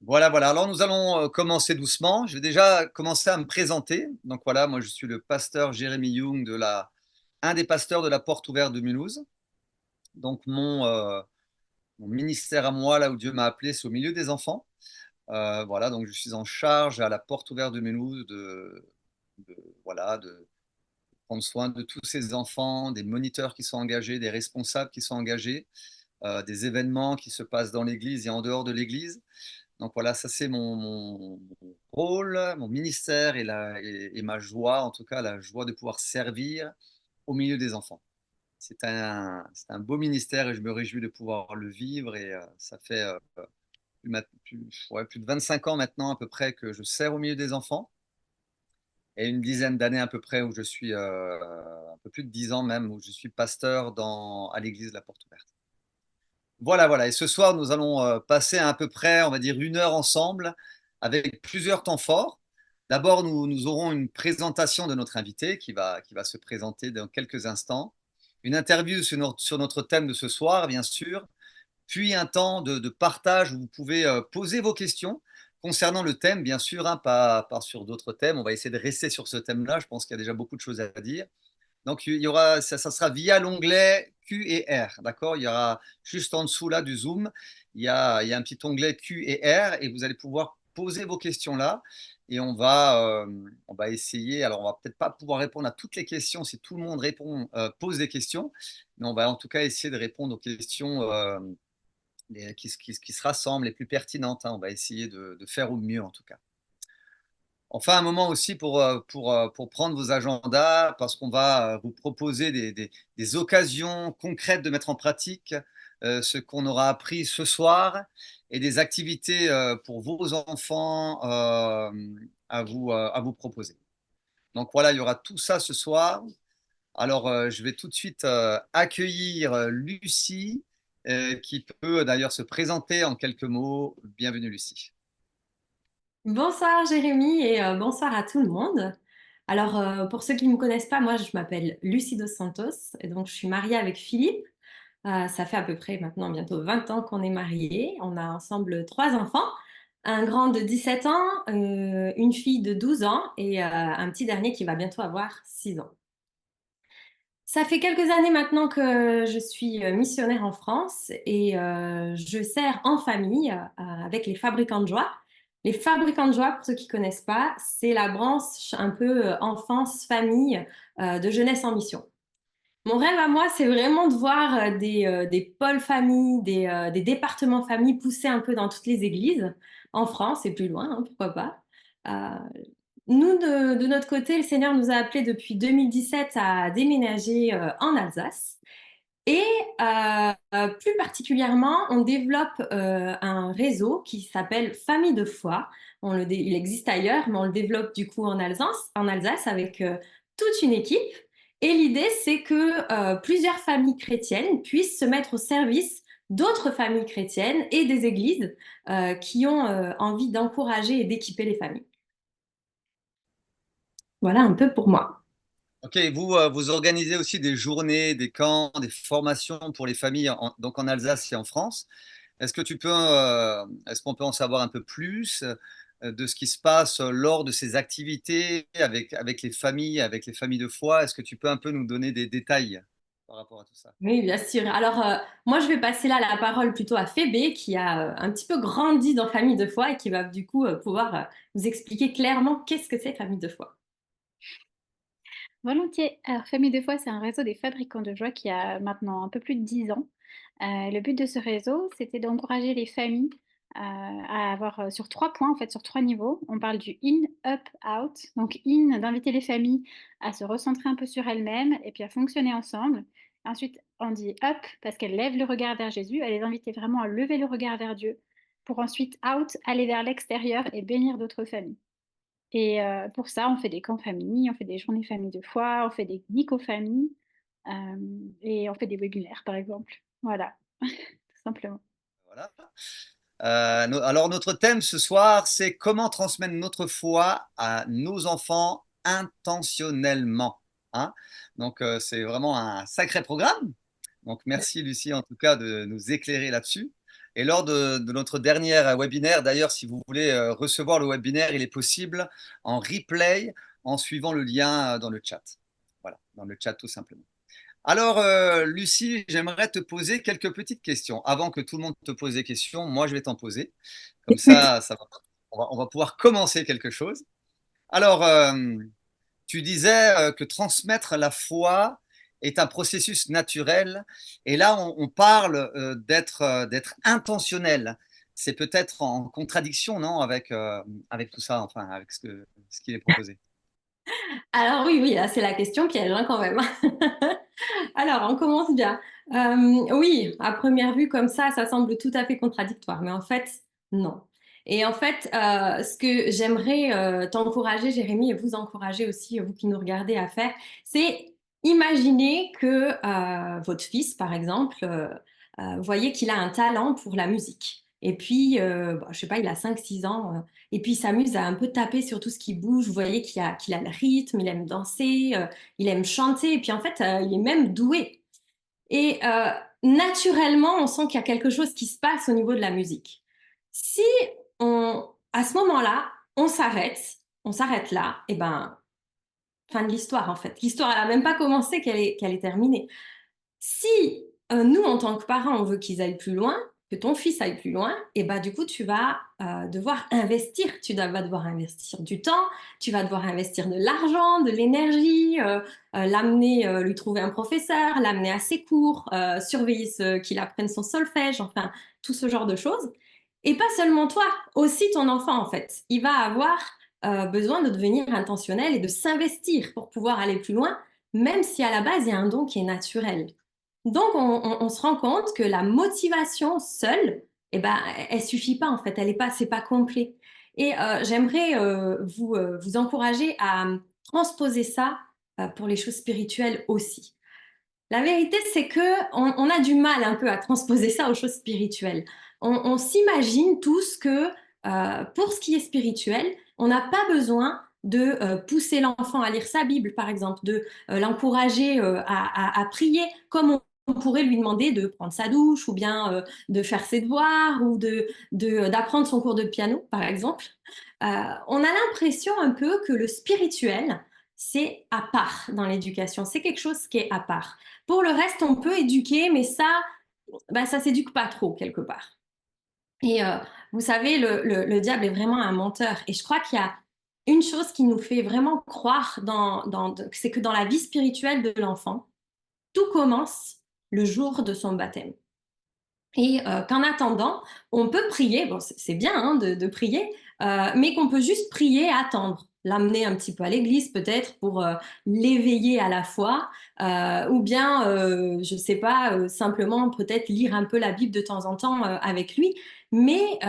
Voilà, voilà. Alors nous allons commencer doucement. Je vais déjà commencer à me présenter. Donc voilà, moi je suis le pasteur Jérémy Young un des pasteurs de la Porte Ouverte de Mulhouse. Donc mon ministère à moi, là où Dieu m'a appelé, c'est au milieu des enfants. Voilà, donc je suis en charge à la Porte Ouverte de Mulhouse de, voilà, de prendre soin de tous ces enfants, des moniteurs qui sont engagés, des responsables qui sont engagés, des événements qui se passent dans l'église et en dehors de l'église. Donc voilà, ça c'est mon rôle, mon ministère et ma joie, en tout cas la joie de pouvoir servir au milieu des enfants. C'est un beau ministère et je me réjouis de pouvoir le vivre et ça fait plus de 25 ans maintenant à peu près que je sers au milieu des enfants et une dizaine d'années à peu près où je suis, un peu plus de 10 ans même, où je suis pasteur à l'église de la Porte Ouverte. Voilà, voilà. Et ce soir, nous allons passer à peu près, on va dire, 1 heure ensemble avec plusieurs temps forts. D'abord, nous aurons une présentation de notre invité qui va se présenter dans quelques instants. Une interview sur notre thème de ce soir, bien sûr. Puis un temps de partage où vous pouvez poser vos questions concernant le thème, bien sûr, hein, pas sur d'autres thèmes. On va essayer de rester sur ce thème-là. Je pense qu'il y a déjà beaucoup de choses à dire. Donc, ça sera via l'onglet Q et R, d'accord? Il y aura juste en dessous là du Zoom, il y a un petit onglet Q et R et vous allez pouvoir poser vos questions là et on va essayer. Alors, on va peut-être pas pouvoir répondre à toutes les questions si tout le monde pose des questions, mais on va en tout cas essayer de répondre aux questions qui se rassemblent, les plus pertinentes, hein. On va essayer de faire au mieux en tout cas. Enfin, un moment aussi pour prendre vos agendas, parce qu'on va vous proposer des occasions concrètes de mettre en pratique ce qu'on aura appris ce soir et des activités pour vos enfants à vous proposer. Donc voilà, il y aura tout ça ce soir. Alors, je vais tout de suite accueillir Lucie, qui peut d'ailleurs se présenter en quelques mots. Bienvenue, Lucie. Bonsoir Jérémy et bonsoir à tout le monde. Alors pour ceux qui ne me connaissent pas, moi je m'appelle Lucie Dos Santos et donc je suis mariée avec Philippe. Ça fait à peu près maintenant bientôt 20 ans qu'on est mariés. On a ensemble trois enfants, un grand de 17 ans, une fille de 12 ans et un petit dernier qui va bientôt avoir 6 ans. Ça fait quelques années maintenant que je suis missionnaire en France et je sers en famille avec les fabricants de joie. Les fabricants de joie, pour ceux qui ne connaissent pas, c'est la branche un peu enfance, famille de Jeunesse en mission. Mon rêve à moi, c'est vraiment de voir des pôles famille, des départements famille pousser un peu dans toutes les églises en France et plus loin, hein, pourquoi pas. Euh, Nous, de notre côté, le Seigneur nous a appelés depuis 2017 à déménager en Alsace. Et plus particulièrement, on développe un réseau qui s'appelle Famille de foi. Il existe ailleurs, mais on le développe du coup en Alsace avec toute une équipe. Et l'idée, c'est que plusieurs familles chrétiennes puissent se mettre au service d'autres familles chrétiennes et des églises qui ont envie d'encourager et d'équiper les familles. Voilà un peu pour moi. Ok, vous organisez aussi des journées, des camps, des formations pour les familles donc en Alsace et en France. Est-ce qu'on peut en savoir un peu plus de ce qui se passe lors de ces activités avec les familles de foi? Est-ce que tu peux un peu nous donner des détails par rapport à tout ça? Oui, bien sûr. Alors, moi, je vais passer là la parole plutôt à Phébé, qui a un petit peu grandi dans Famille de foi et qui va du coup pouvoir vous expliquer clairement qu'est-ce que c'est Famille de foi. Volontiers. Alors, Famille de foi, c'est un réseau des fabricants de joie qui a maintenant un peu plus de 10 ans. Le but de ce réseau, c'était d'encourager les familles à avoir sur 3 points, en fait, sur 3 niveaux. On parle du in, up, out. Donc, in, d'inviter les familles à se recentrer un peu sur elles-mêmes et puis à fonctionner ensemble. Ensuite, on dit up parce qu'elles lèvent le regard vers Jésus, à les inviter vraiment à lever le regard vers Dieu pour ensuite out, aller vers l'extérieur et bénir d'autres familles. Et pour ça, on fait des camps famille, on fait des journées famille de foi, on fait des dico-familles, et on fait des webinaires, par exemple. Voilà, tout simplement. Voilà. Alors notre thème ce soir, c'est comment transmettre notre foi à nos enfants intentionnellement, hein. Donc c'est vraiment un sacré programme. Donc merci Lucie en tout cas de nous éclairer là-dessus. Et lors de notre dernier webinaire, d'ailleurs, si vous voulez recevoir le webinaire, il est possible en replay en suivant le lien dans le chat. Voilà, dans le chat tout simplement. Alors, Lucie, j'aimerais te poser quelques petites questions. Avant que tout le monde te pose des questions, moi, je vais t'en poser. Comme ça, on va pouvoir commencer quelque chose. Alors, tu disais que transmettre la foi est un processus naturel. Et là, on parle d'être intentionnel. C'est peut-être en contradiction, non, avec tout ça, enfin, avec ce qui est proposé. Alors oui, oui, là c'est la question piège hein, quand même. Alors on commence bien. Oui, à première vue comme ça semble tout à fait contradictoire, mais en fait, non. Et en fait, ce que j'aimerais t'encourager, Jérémy, et vous encourager aussi, vous qui nous regardez, à faire, c'est imaginer que votre fils, par exemple, voyez qu'il a un talent pour la musique. Et puis, bon, je sais pas, il a 5, 6 ans, et puis il s'amuse à un peu taper sur tout ce qui bouge. Vous voyez qu'il a le rythme, il aime danser, il aime chanter, et puis en fait, il est même doué. Et naturellement, on sent qu'il y a quelque chose qui se passe au niveau de la musique. Si à ce moment-là, on s'arrête là, et ben, fin de l'histoire en fait. L'histoire, elle a même pas commencé qu'elle est terminée. Si nous, en tant que parents, on veut qu'ils aillent plus loin, que ton fils aille plus loin, et bah du coup, tu vas devoir investir. Vas devoir investir du temps, tu vas devoir investir de l'argent, de l'énergie, l'amener, lui trouver un professeur, l'amener à ses cours, surveiller qu'il apprenne son solfège, enfin, tout ce genre de choses. Et pas seulement toi, aussi ton enfant, en fait. Il va avoir besoin de devenir intentionnel et de s'investir pour pouvoir aller plus loin, même si à la base, il y a un don qui est naturel. Donc, on se rend compte que la motivation seule, eh ben, elle suffit pas en fait, elle est pas, c'est pas complet. Et j'aimerais vous encourager à transposer ça pour les choses spirituelles aussi. La vérité, c'est que on a du mal un peu à transposer ça aux choses spirituelles. On s'imagine tous que pour ce qui est spirituel, on n'a pas besoin de pousser l'enfant à lire sa Bible, par exemple, de l'encourager à prier, comme on pourrait lui demander de prendre sa douche ou bien de faire ses devoirs ou d'apprendre son cours de piano, par exemple. On a l'impression un peu que le spirituel, c'est à part dans l'éducation, c'est quelque chose qui est à part. Pour le reste, on peut éduquer, mais ça, bah, ça s'éduque pas trop quelque part. Et vous savez, le diable est vraiment un menteur. Et je crois qu'il y a une chose qui nous fait vraiment croire c'est que dans la vie spirituelle de l'enfant, tout commence le jour de son baptême. Et qu'en attendant, on peut prier, bon, c'est bien hein, de prier, mais qu'on peut juste prier, attendre, l'amener un petit peu à l'église peut-être pour l'éveiller à la foi, ou bien, je sais pas, simplement peut-être lire un peu la Bible de temps en temps avec lui, mais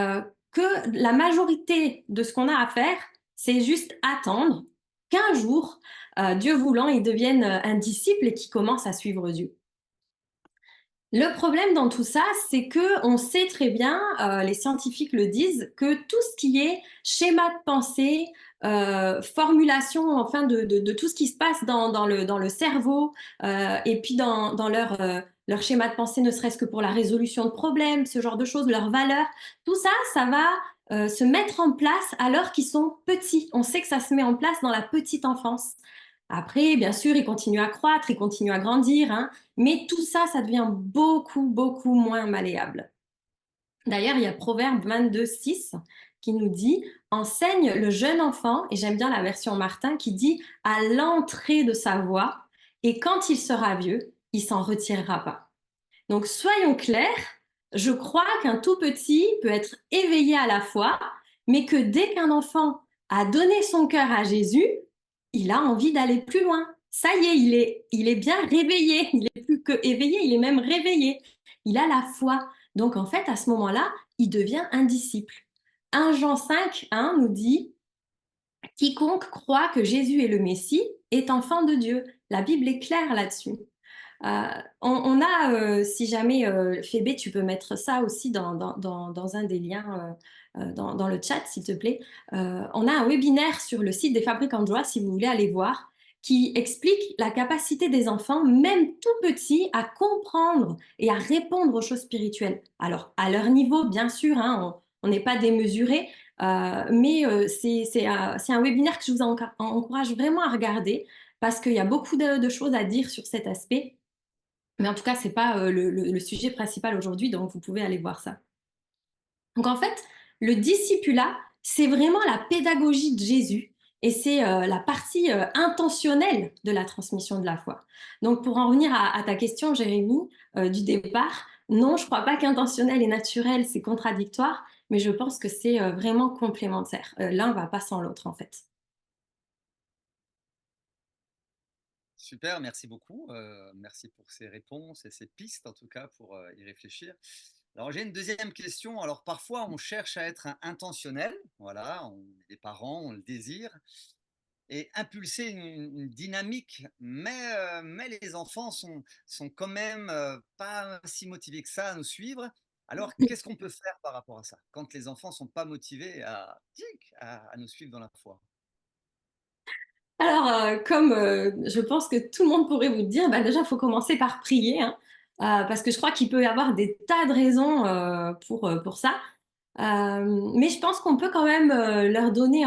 que la majorité de ce qu'on a à faire, c'est juste attendre qu'un jour, Dieu voulant, il devienne un disciple et qu'il commence à suivre Dieu. Le problème dans tout ça, c'est que on sait très bien, les scientifiques le disent, que tout ce qui est schéma de pensée, formulation, enfin de tout ce qui se passe dans le cerveau, et puis dans leur schéma de pensée, ne serait-ce que pour la résolution de problèmes, ce genre de choses, leurs valeurs, tout ça, ça va se mettre en place alors qu'ils sont petits. On sait que ça se met en place dans la petite enfance. Après, bien sûr, ils continuent à croître, ils continuent à grandir, hein, mais tout ça, ça devient beaucoup, beaucoup moins malléable. D'ailleurs, il y a Proverbe 22, 6 qui nous dit enseigne le jeune enfant, et j'aime bien la version Martin qui dit à l'entrée de sa voix, et quand il sera vieux, il s'en retirera pas. Donc, soyons clairs, je crois qu'un tout petit peut être éveillé à la foi, mais que dès qu'un enfant a donné son cœur à Jésus, il a envie d'aller plus loin. Ça y est, il est bien réveillé. Il est plus que éveillé, il est même réveillé. Il a la foi. Donc en fait, à ce moment-là, il devient un disciple. 1 Jean 5, 1 nous dit quiconque croit que Jésus est le Messie est enfant de Dieu. La Bible est claire là-dessus. On a, si jamais, Phébé, tu peux mettre ça aussi dans un des liens dans le chat, s'il te plaît. On a un webinaire sur le site des Fabricants de Joie, si vous voulez aller voir. qui explique la capacité des enfants, même tout petits, à comprendre et à répondre aux choses spirituelles. Alors, à leur niveau, bien sûr, hein, on n'est pas démesuré, mais c'est un webinaire que je vous encourage vraiment à regarder parce qu'il y a beaucoup de choses à dire sur cet aspect. Mais en tout cas, ce n'est pas le sujet principal aujourd'hui, donc vous pouvez aller voir ça. Donc en fait, le discipulat, c'est vraiment la pédagogie de Jésus et c'est la partie intentionnelle de la transmission de la foi. Donc pour en revenir à ta question, Jérémie, du départ, non, je ne crois pas qu'intentionnel et naturel, c'est contradictoire, mais je pense que c'est vraiment complémentaire. L'un ne va pas sans l'autre, en fait. Super, merci beaucoup. Merci pour ces réponses et ces pistes, en tout cas, pour y réfléchir. Alors, j'ai une deuxième question. Alors, parfois, on cherche à être intentionnel. Voilà, on est des parents, on le désire. Et impulser une dynamique, mais les enfants sont quand même pas si motivés que ça à nous suivre. Alors, qu'est-ce qu'on peut faire par rapport à ça quand les enfants ne sont pas motivés à nous suivre dans la foi? Alors, comme je pense que tout le monde pourrait vous dire, bah, déjà, il faut commencer par prier, hein, parce que je crois qu'il peut y avoir des tas de raisons pour ça. Mais je pense qu'on peut quand même leur donner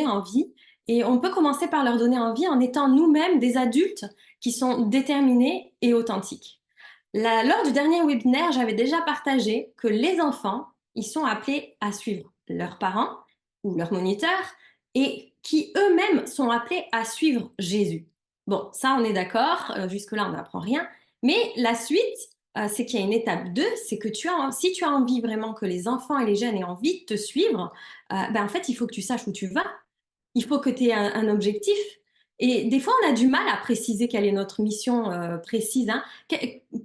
envie. Et on peut commencer par leur donner envie en étant nous-mêmes des adultes qui sont déterminés et authentiques. Lors du dernier webinaire, j'avais déjà partagé que les enfants, ils sont appelés à suivre leurs parents ou leurs moniteurs et qui eux-mêmes sont appelés à suivre Jésus. Bon, ça, on est d'accord, jusque-là, on n'apprend rien. Mais la suite, c'est qu'il y a une étape 2, c'est que si tu as envie vraiment que les enfants et les jeunes aient envie de te suivre, ben en fait, il faut que tu saches où tu vas. Il faut que tu aies un objectif. Et des fois, on a du mal à préciser quelle est notre mission précise. Hein.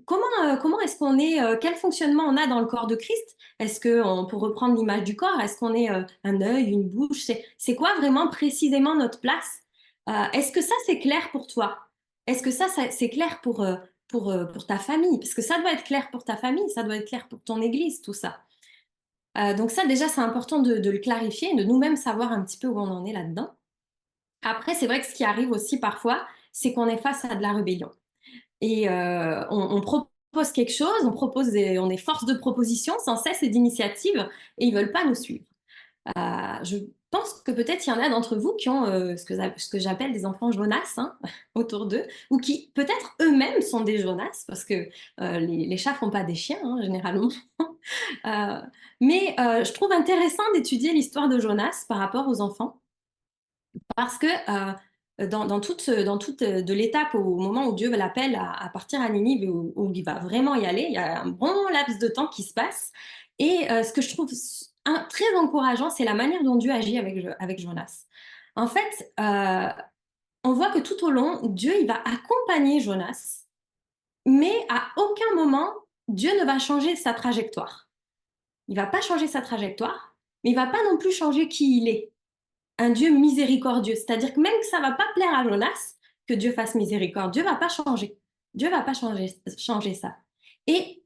Comment est-ce qu'on est, quel fonctionnement on a dans le corps de Christ? Est-ce que, pour reprendre l'image du corps, est-ce qu'on est un œil, une bouche? C'est quoi vraiment précisément notre place? Est-ce que ça, c'est clair pour toi? Est-ce que ça c'est clair pour ta famille? Parce que ça doit être clair pour ta famille, ça doit être clair pour ton église, tout ça. Donc ça, déjà, c'est important de le clarifier, de nous-mêmes savoir un petit peu où on en est là-dedans. Après, c'est vrai que ce qui arrive aussi parfois, c'est qu'on est face à de la rébellion. Et on propose quelque chose, on est force de proposition sans cesse et d'initiative, et ils veulent pas nous suivre. Je pense que peut-être il y en a d'entre vous qui ont ce que j'appelle des enfants Jonas hein, autour d'eux, ou qui peut-être eux-mêmes sont des Jonas, parce que les chats font pas des chiens, hein, généralement. Euh, mais je trouve intéressant d'étudier l'histoire de Jonas par rapport aux enfants, parce que dans toute de l'étape au moment où Dieu l'appelle à partir à Ninive, où il va vraiment y aller, il y a un bon laps de temps qui se passe. Et ce que je trouve très encourageant, c'est la manière dont Dieu agit avec Jonas. En fait, on voit que tout au long, Dieu il va accompagner Jonas, mais à aucun moment, Dieu ne va changer sa trajectoire. Il va pas changer sa trajectoire, mais il va pas non plus changer qui il est. Un Dieu miséricordieux. C'est-à-dire que même que ça ne va pas plaire à Jonas, que Dieu fasse miséricorde, Dieu ne va pas changer. Dieu ne va pas changer ça. Et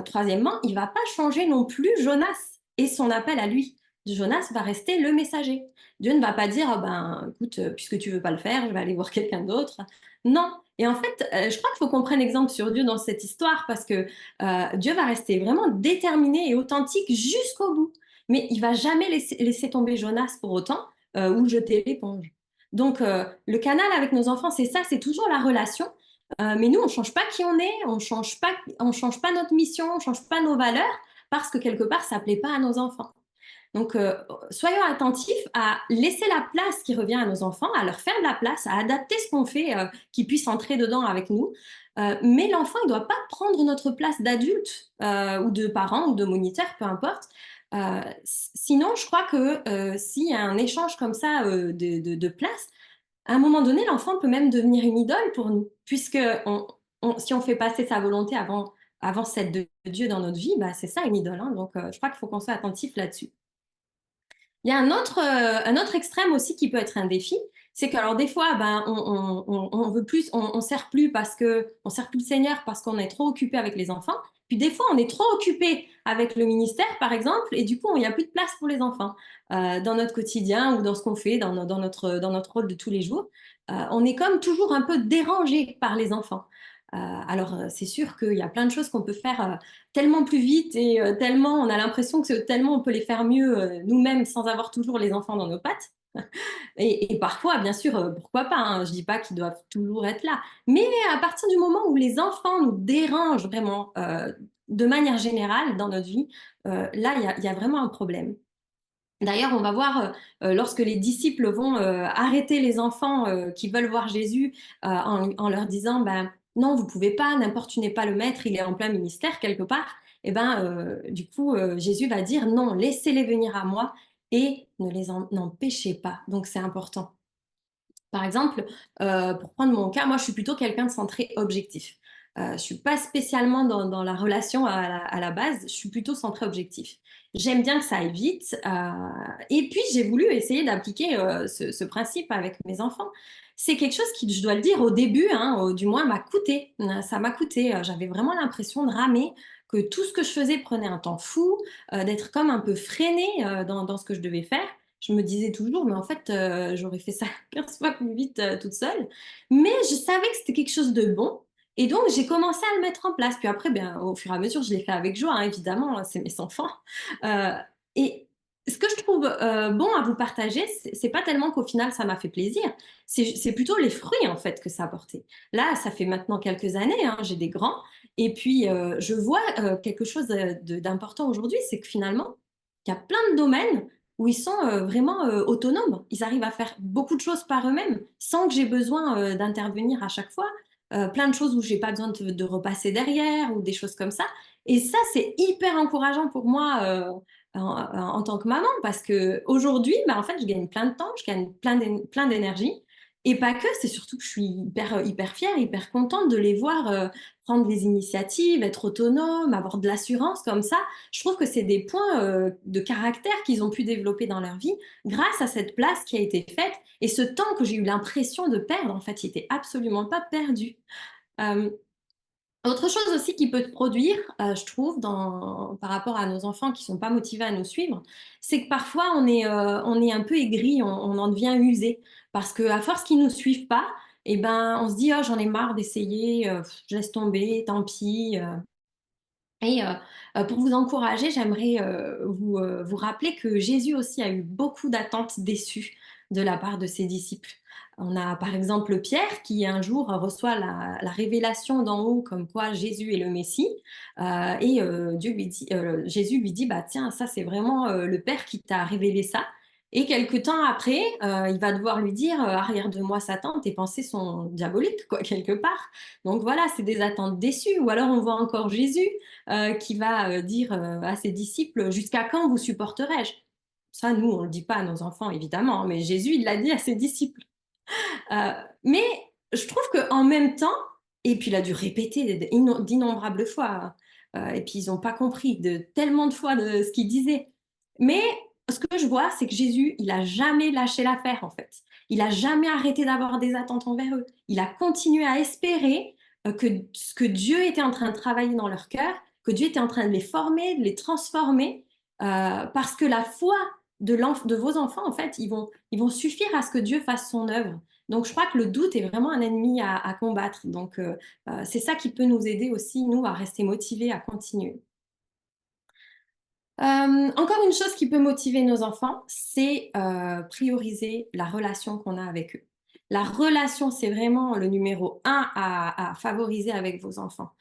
troisièmement, il ne va pas changer non plus Jonas et son appel à lui. Jonas va rester le messager. Dieu ne va pas dire, oh ben, écoute, puisque tu ne veux pas le faire, je vais aller voir quelqu'un d'autre. Non. Et en fait, je crois qu'il faut qu'on prenne exemple sur Dieu dans cette histoire parce que Dieu va rester vraiment déterminé et authentique jusqu'au bout. Mais il va jamais laisser tomber Jonas pour autant ou jeter l'éponge. Donc, le canal avec nos enfants, c'est ça, c'est toujours la relation. Mais nous, on ne change pas qui on est, on change pas notre mission, on ne change pas nos valeurs parce que quelque part, ça ne plaît pas à nos enfants. Donc, soyons attentifs à laisser la place qui revient à nos enfants, à leur faire de la place, à adapter ce qu'on fait, qu'ils puissent entrer dedans avec nous. Mais l'enfant, il ne doit pas prendre notre place d'adulte ou de parent ou de moniteur, peu importe. Sinon, je crois que s'il y a un échange comme ça de place, à un moment donné, l'enfant peut même devenir une idole pour nous, puisque si on fait passer sa volonté avant celle de Dieu dans notre vie, bah, c'est ça une idole. Hein. Donc, je crois qu'il faut qu'on soit attentif là-dessus. Il y a un autre extrême aussi qui peut être un défi, c'est que alors des fois, ben, on veut plus, on sert plus parce que on sert plus le Seigneur parce qu'on est trop occupé avec les enfants. Puis des fois, on est trop occupé avec le ministère, par exemple, et du coup, il n'y a plus de place pour les enfants dans notre quotidien ou dans ce qu'on fait, dans notre rôle de tous les jours. on est comme toujours un peu dérangé par les enfants. Alors, c'est sûr qu'il y a plein de choses qu'on peut faire tellement plus vite et tellement, on a l'impression que tellement on peut les faire mieux nous-mêmes sans avoir toujours les enfants dans nos pattes. Et parfois, bien sûr, pourquoi pas, hein, je dis pas qu'ils doivent toujours être là. Mais à partir du moment où les enfants nous dérangent vraiment, de manière générale dans notre vie, là, il y a vraiment un problème. D'ailleurs, on va voir lorsque les disciples vont arrêter les enfants qui veulent voir Jésus en leur disant, ben, non, vous pouvez pas, n'importunez pas le maître, il est en plein ministère quelque part. Et ben, du coup, Jésus va dire, non, laissez-les venir à moi et ne les empêchez pas. Donc, c'est important. Par exemple, pour prendre mon cas, moi, je suis plutôt quelqu'un de centré objectif. Je suis pas spécialement dans la relation à la base, je suis plutôt centré objectif. J'aime bien que ça aille vite, et puis j'ai voulu essayer d'appliquer ce principe avec mes enfants. C'est quelque chose qui, je dois le dire, au début, hein, du moins, m'a coûté. Ça m'a coûté. J'avais vraiment l'impression de ramer, que tout ce que je faisais prenait un temps fou, d'être comme un peu freinée dans ce que je devais faire. Je me disais toujours, mais en fait, j'aurais fait ça 15 fois plus vite toute seule. Mais je savais que c'était quelque chose de bon. Et donc, j'ai commencé à le mettre en place. Puis après, bien, au fur et à mesure, je l'ai fait avec joie, hein, évidemment, c'est mes enfants. Euh, et ce que je trouve bon à vous partager, c'est pas tellement qu'au final, ça m'a fait plaisir. C'est plutôt les fruits, en fait, que ça a apporté. Là, ça fait maintenant quelques années, hein, j'ai des grands. Et puis, je vois quelque chose d'important aujourd'hui, c'est que finalement, il y a plein de domaines où ils sont vraiment autonomes. Ils arrivent à faire beaucoup de choses par eux-mêmes sans que j'ai besoin d'intervenir à chaque fois. Plein de choses où j'ai pas besoin de repasser derrière ou des choses comme ça. Et ça, c'est hyper encourageant pour moi en tant que maman parce que aujourd'hui, bah, en fait, je gagne plein de temps, je gagne plein d'énergie. Et pas que, c'est surtout que je suis hyper fière, hyper contente de les voir prendre des initiatives, être autonomes, avoir de l'assurance comme ça. Je trouve que c'est des points de caractère qu'ils ont pu développer dans leur vie grâce à cette place qui a été faite et ce temps que j'ai eu l'impression de perdre, en fait, il n'était absolument pas perdu. Euh, Autre chose aussi qui peut te produire, je trouve, par rapport à nos enfants qui sont pas motivés à nous suivre, c'est que parfois on est un peu aigri, on en devient usé parce que à force qu'ils nous suivent pas, et ben on se dit oh j'en ai marre d'essayer, je laisse tomber, tant pis. Et pour vous encourager, j'aimerais vous rappeler que Jésus aussi a eu beaucoup d'attentes déçues de la part de ses disciples. On a par exemple Pierre qui un jour reçoit la révélation d'en haut comme quoi Jésus est le Messie et Jésus lui dit bah tiens ça c'est vraiment le Père qui t'a révélé ça. Et quelque temps après, il va devoir lui dire arrière de moi Satan, tes pensées sont diaboliques quoi quelque part. Donc voilà, c'est des attentes déçues. Ou alors on voit encore Jésus qui va dire à ses disciples, jusqu'à quand vous supporterai-je? Ça, nous, on ne le dit pas à nos enfants, évidemment, hein, mais Jésus, il l'a dit à ses disciples. Euh, mais je trouve qu'en même temps, et puis il a dû répéter d'innombrables fois, et puis ils n'ont pas compris de tellement de fois de ce qu'il disait. Mais ce que je vois, c'est que Jésus, il a jamais lâché l'affaire, en fait. Il a jamais arrêté d'avoir des attentes envers eux. Il a continué à espérer que ce que Dieu était en train de travailler dans leur cœur, que Dieu était en train de les former, de les transformer, parce que la foi de vos enfants, en fait, ils vont suffire à ce que Dieu fasse son œuvre. Donc, je crois que le doute est vraiment un ennemi à combattre. Donc, c'est ça qui peut nous aider aussi, nous, à rester motivés, à continuer. Encore une chose qui peut motiver nos enfants, c'est prioriser la relation qu'on a avec eux. La relation, c'est vraiment le numéro un à favoriser avec vos enfants.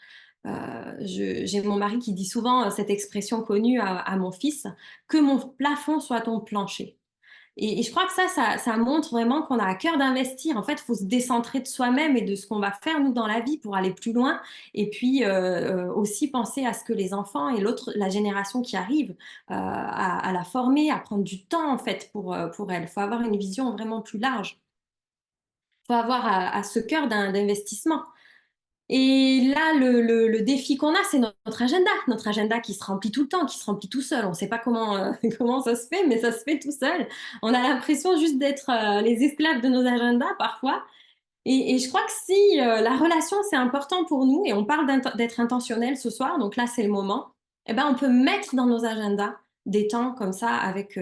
J'ai mon mari qui dit souvent cette expression connue à mon fils, que mon plafond soit ton plancher. Et je crois que ça montre vraiment qu'on a à cœur d'investir. En fait, il faut se décentrer de soi-même et de ce qu'on va faire, nous, dans la vie pour aller plus loin. Et puis, aussi penser à ce que les enfants et la génération qui arrive, à la former, à prendre du temps, en fait, pour elle. Il faut avoir une vision vraiment plus large. Il faut avoir à ce cœur d'investissement. Et là, le défi qu'on a, c'est notre agenda qui se remplit tout le temps, qui se remplit tout seul. On ne sait pas comment, comment ça se fait, mais ça se fait tout seul. On a l'impression juste d'être les esclaves de nos agendas parfois. Et je crois que si la relation, c'est important pour nous, et on parle d'être intentionnel ce soir, donc là, c'est le moment, eh ben, on peut mettre dans nos agendas des temps comme ça avec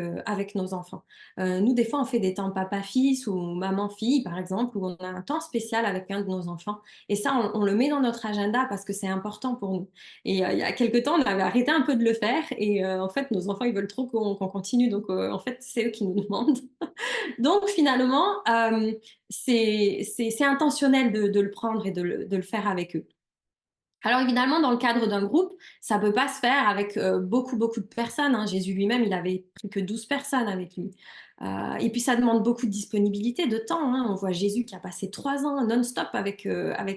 nos enfants. Nous, des fois, on fait des temps papa-fils ou maman-fille, par exemple, où on a un temps spécial avec un de nos enfants. Et ça, on le met dans notre agenda parce que c'est important pour nous. Et il y a quelques temps, on avait arrêté un peu de le faire. Et en fait, nos enfants, ils veulent trop qu'on continue. Donc, en fait, c'est eux qui nous demandent. Donc, finalement, c'est intentionnel de le prendre et de le faire avec eux. Alors évidemment, dans le cadre d'un groupe, ça peut pas se faire avec beaucoup, beaucoup de personnes, hein. Jésus lui-même, il avait pris que 12 personnes avec lui. Et puis ça demande beaucoup de disponibilité, de temps, hein. On voit Jésus qui a passé 3 ans non-stop avec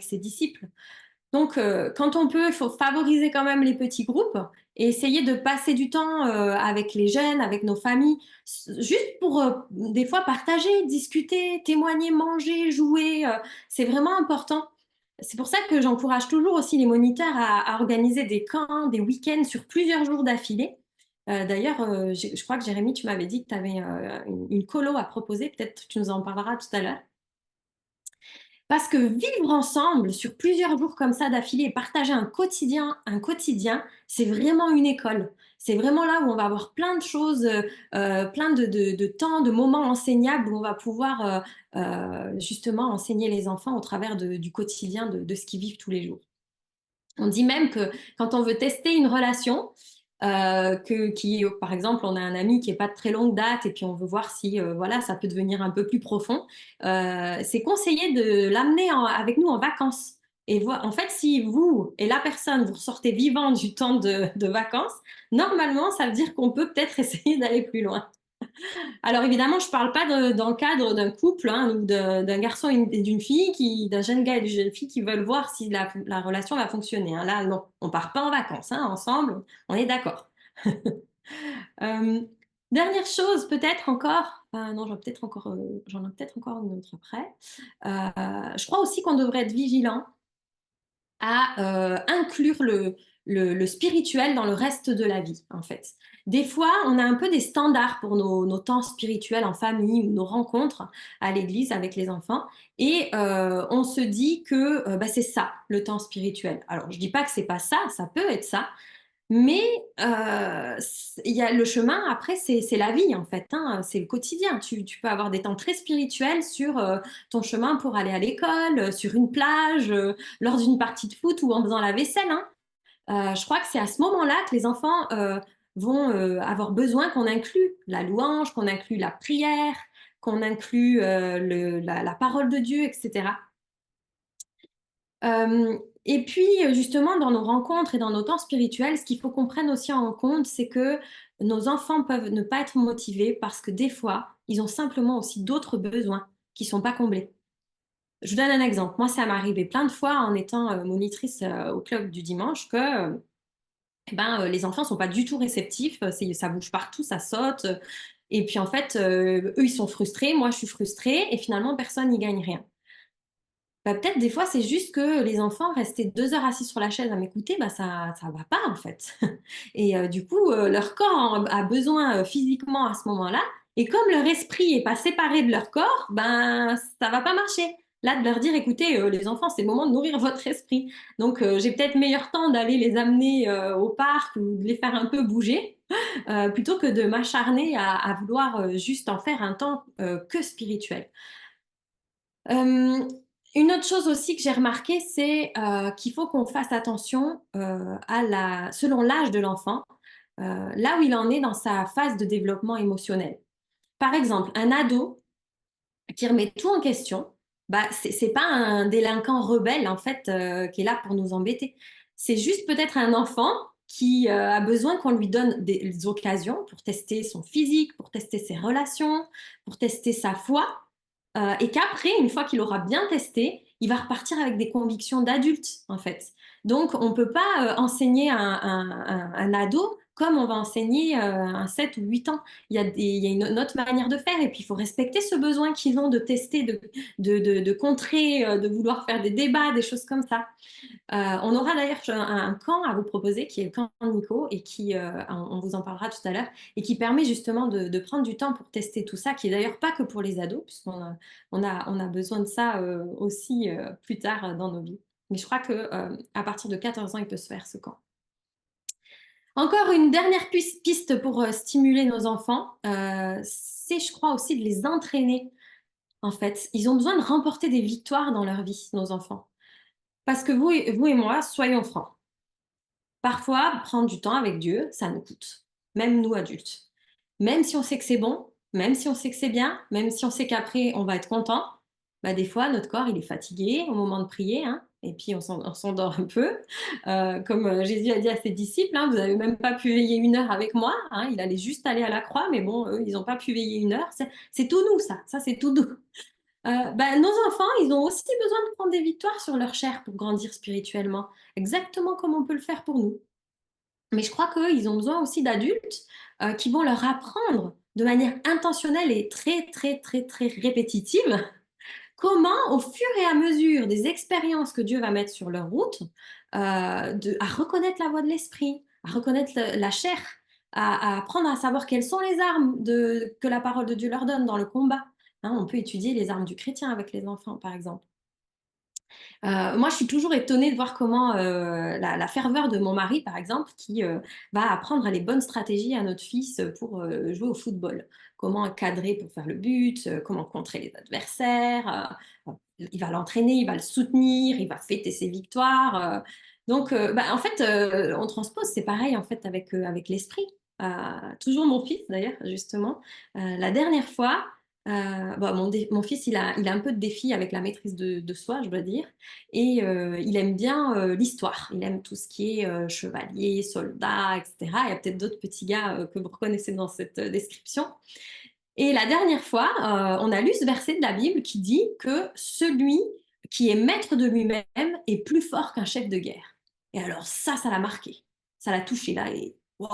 ses disciples. Donc, quand on peut, il faut favoriser quand même les petits groupes et essayer de passer du temps avec les jeunes, avec nos familles, juste pour des fois partager, discuter, témoigner, manger, jouer. C'est vraiment important. C'est pour ça que j'encourage toujours aussi les moniteurs à organiser des camps, des week-ends sur plusieurs jours d'affilée. D'ailleurs, je crois que Jérémy, tu m'avais dit que tu avais une colo à proposer. Peut-être tu nous en parleras tout à l'heure. Parce que vivre ensemble sur plusieurs jours comme ça d'affilée et partager un quotidien, c'est vraiment une école. C'est vraiment là où on va avoir plein de choses, plein de temps, de moments enseignables où on va pouvoir justement enseigner les enfants au travers du quotidien, de ce qu'ils vivent tous les jours. On dit même que quand on veut tester une relation, par exemple, on a un ami qui est pas de très longue date et puis on veut voir si voilà, ça peut devenir un peu plus profond, c'est conseillé de l'amener avec nous en vacances. Et en fait, si vous et la personne, vous ressortez vivant du temps de vacances, normalement, ça veut dire qu'on peut peut-être essayer d'aller plus loin. Alors évidemment, je ne parle pas dans le cadre d'un couple, hein, ou d'un garçon et d'une fille, d'un jeune gars et d'une jeune fille qui veulent voir si la relation va fonctionner, hein. Là, non, on part pas en vacances, hein, ensemble, on est d'accord. Euh, Dernière chose, peut-être encore, non, j'en ai peut-être encore une autre après. Je crois aussi qu'on devrait être vigilant à inclure le spirituel dans le reste de la vie, en fait. Des fois, on a un peu des standards pour nos temps spirituels en famille ou nos rencontres à l'église avec les enfants, et on se dit que bah, c'est ça, le temps spirituel. Alors, je dis pas que c'est pas ça, ça peut être ça, mais il y a le chemin, après, c'est la vie, en fait, hein, c'est le quotidien. Tu peux avoir des temps très spirituels sur ton chemin pour aller à l'école, sur une plage, lors d'une partie de foot ou en faisant la vaisselle, hein. Je crois que c'est à ce moment-là que les enfants vont avoir besoin qu'on inclue la louange, qu'on inclue la prière, qu'on inclue la parole de Dieu, etc. Et puis, justement, dans nos rencontres et dans nos temps spirituels, ce qu'il faut qu'on prenne aussi en compte, c'est que nos enfants peuvent ne pas être motivés parce que des fois, ils ont simplement aussi d'autres besoins qui ne sont pas comblés. Je vous donne un exemple. Moi, ça m'est arrivé plein de fois en étant monitrice au club du dimanche que les enfants ne sont pas du tout réceptifs. Ça bouge partout, ça saute. Et puis, en fait, eux, ils sont frustrés. Moi, je suis frustrée. Et finalement, personne n'y gagne rien. Bah, peut-être des fois, c'est juste que les enfants restaient 2 heures assis sur la chaise à m'écouter, bah, ça va pas en fait. Et du coup, leur corps a besoin physiquement à ce moment-là. Et comme leur esprit est pas séparé de leur corps, ben ça va pas marcher. Là, de leur dire, écoutez, les enfants, c'est le moment de nourrir votre esprit. Donc, j'ai peut-être meilleur temps d'aller les amener au parc ou de les faire un peu bouger, plutôt que de m'acharner à vouloir juste en faire un temps que spirituel. Euh, une autre chose aussi que j'ai remarqué, c'est qu'il faut qu'on fasse attention selon l'âge de l'enfant, là où il en est dans sa phase de développement émotionnel. Par exemple, un ado qui remet tout en question, bah, c'est pas un délinquant rebelle en fait qui est là pour nous embêter. C'est juste peut-être un enfant qui a besoin qu'on lui donne des occasions pour tester son physique, pour tester ses relations, pour tester sa foi, et qu'après, une fois qu'il aura bien testé, il va repartir avec des convictions d'adulte, en fait. Donc, on ne peut pas enseigner un ado comme on va enseigner un 7 ou 8 ans. Il y a une autre manière de faire, et puis il faut respecter ce besoin qu'ils ont de tester, de contrer, de vouloir faire des débats, des choses comme ça. On aura d'ailleurs un camp à vous proposer qui est le camp Nico et on vous en parlera tout à l'heure et qui permet justement de prendre du temps pour tester tout ça, qui est d'ailleurs pas que pour les ados, puisqu'on a besoin de ça aussi plus tard dans nos vies. Mais je crois que à partir de 14 ans, il peut se faire ce camp. Encore une dernière piste pour stimuler nos enfants, c'est, je crois, aussi de les entraîner. En fait, ils ont besoin de remporter des victoires dans leur vie, nos enfants. Parce que vous et moi, soyons francs, parfois, prendre du temps avec Dieu, ça nous coûte, même nous adultes. Même si on sait que c'est bon, même si on sait que c'est bien, même si on sait qu'après on va être content, bah des fois notre corps il est fatigué au moment de prier, hein, et puis on s'endort un peu. Comme Jésus a dit à ses disciples, hein, vous n'avez même pas pu veiller 1 heure avec moi, hein, il allait juste aller à la croix, mais bon, eux, ils n'ont pas pu veiller 1 heure. C'est tout nous, ça c'est tout nous. Bah, nos enfants, ils ont aussi besoin de prendre des victoires sur leur chair pour grandir spirituellement, exactement comme on peut le faire pour nous. Mais je crois qu'eux, ils ont besoin aussi d'adultes qui vont leur apprendre de manière intentionnelle et très, très, très, très répétitive comment, au fur et à mesure des expériences que Dieu va mettre sur leur route, à reconnaître la voix de l'esprit, à reconnaître la chair, à apprendre à savoir quelles sont les armes que la parole de Dieu leur donne dans le combat. Hein, on peut étudier les armes du chrétien avec les enfants, par exemple. Moi, je suis toujours étonnée de voir comment la ferveur de mon mari, par exemple, qui va apprendre les bonnes stratégies à notre fils pour jouer au football. Comment cadrer pour faire le but, comment contrer les adversaires. Il va l'entraîner, il va le soutenir, il va fêter ses victoires. Donc, bah, en fait, on transpose, c'est pareil en fait avec l'esprit. Toujours mon fils d'ailleurs, justement. La dernière fois, bon, mon fils, il a un peu de défi avec la maîtrise de soi, je dois dire. Et il aime bien l'histoire. Il aime tout ce qui est chevalier, soldat, etc. Il y a peut-être d'autres petits gars que vous reconnaissez dans cette description. Et la dernière fois, on a lu ce verset de la Bible qui dit que celui qui est maître de lui-même est plus fort qu'un chef de guerre. Et alors ça l'a marqué. Ça l'a touché là. Et wow.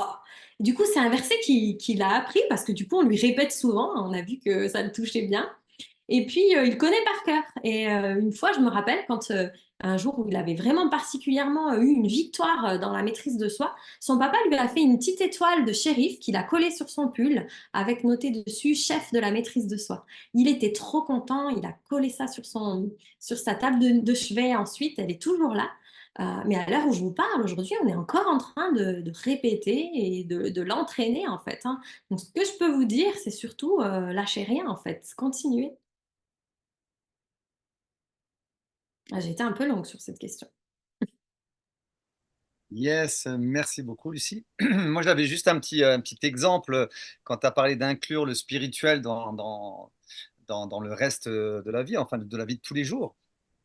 Du coup, c'est un verset qu'il a appris parce que du coup, on lui répète souvent. On a vu que ça le touchait bien. Et puis, il connaît par cœur. Et une fois, je me rappelle quand un jour où il avait vraiment particulièrement eu une victoire dans la maîtrise de soi, son papa lui a fait une petite étoile de shérif qu'il a collée sur son pull avec noté dessus chef de la maîtrise de soi. Il était trop content, il a collé ça sur sa table de chevet ensuite, elle est toujours là. Mais à l'heure où je vous parle aujourd'hui, on est encore en train de répéter et de l'entraîner en fait. Hein. Donc, ce que je peux vous dire, c'est surtout lâchez rien en fait, continuez. Ah, j'ai été un peu longue sur cette question. Yes, merci beaucoup, Lucie. Moi, j'avais juste un petit exemple quand tu as parlé d'inclure le spirituel dans le reste de la vie, enfin de la vie de tous les jours.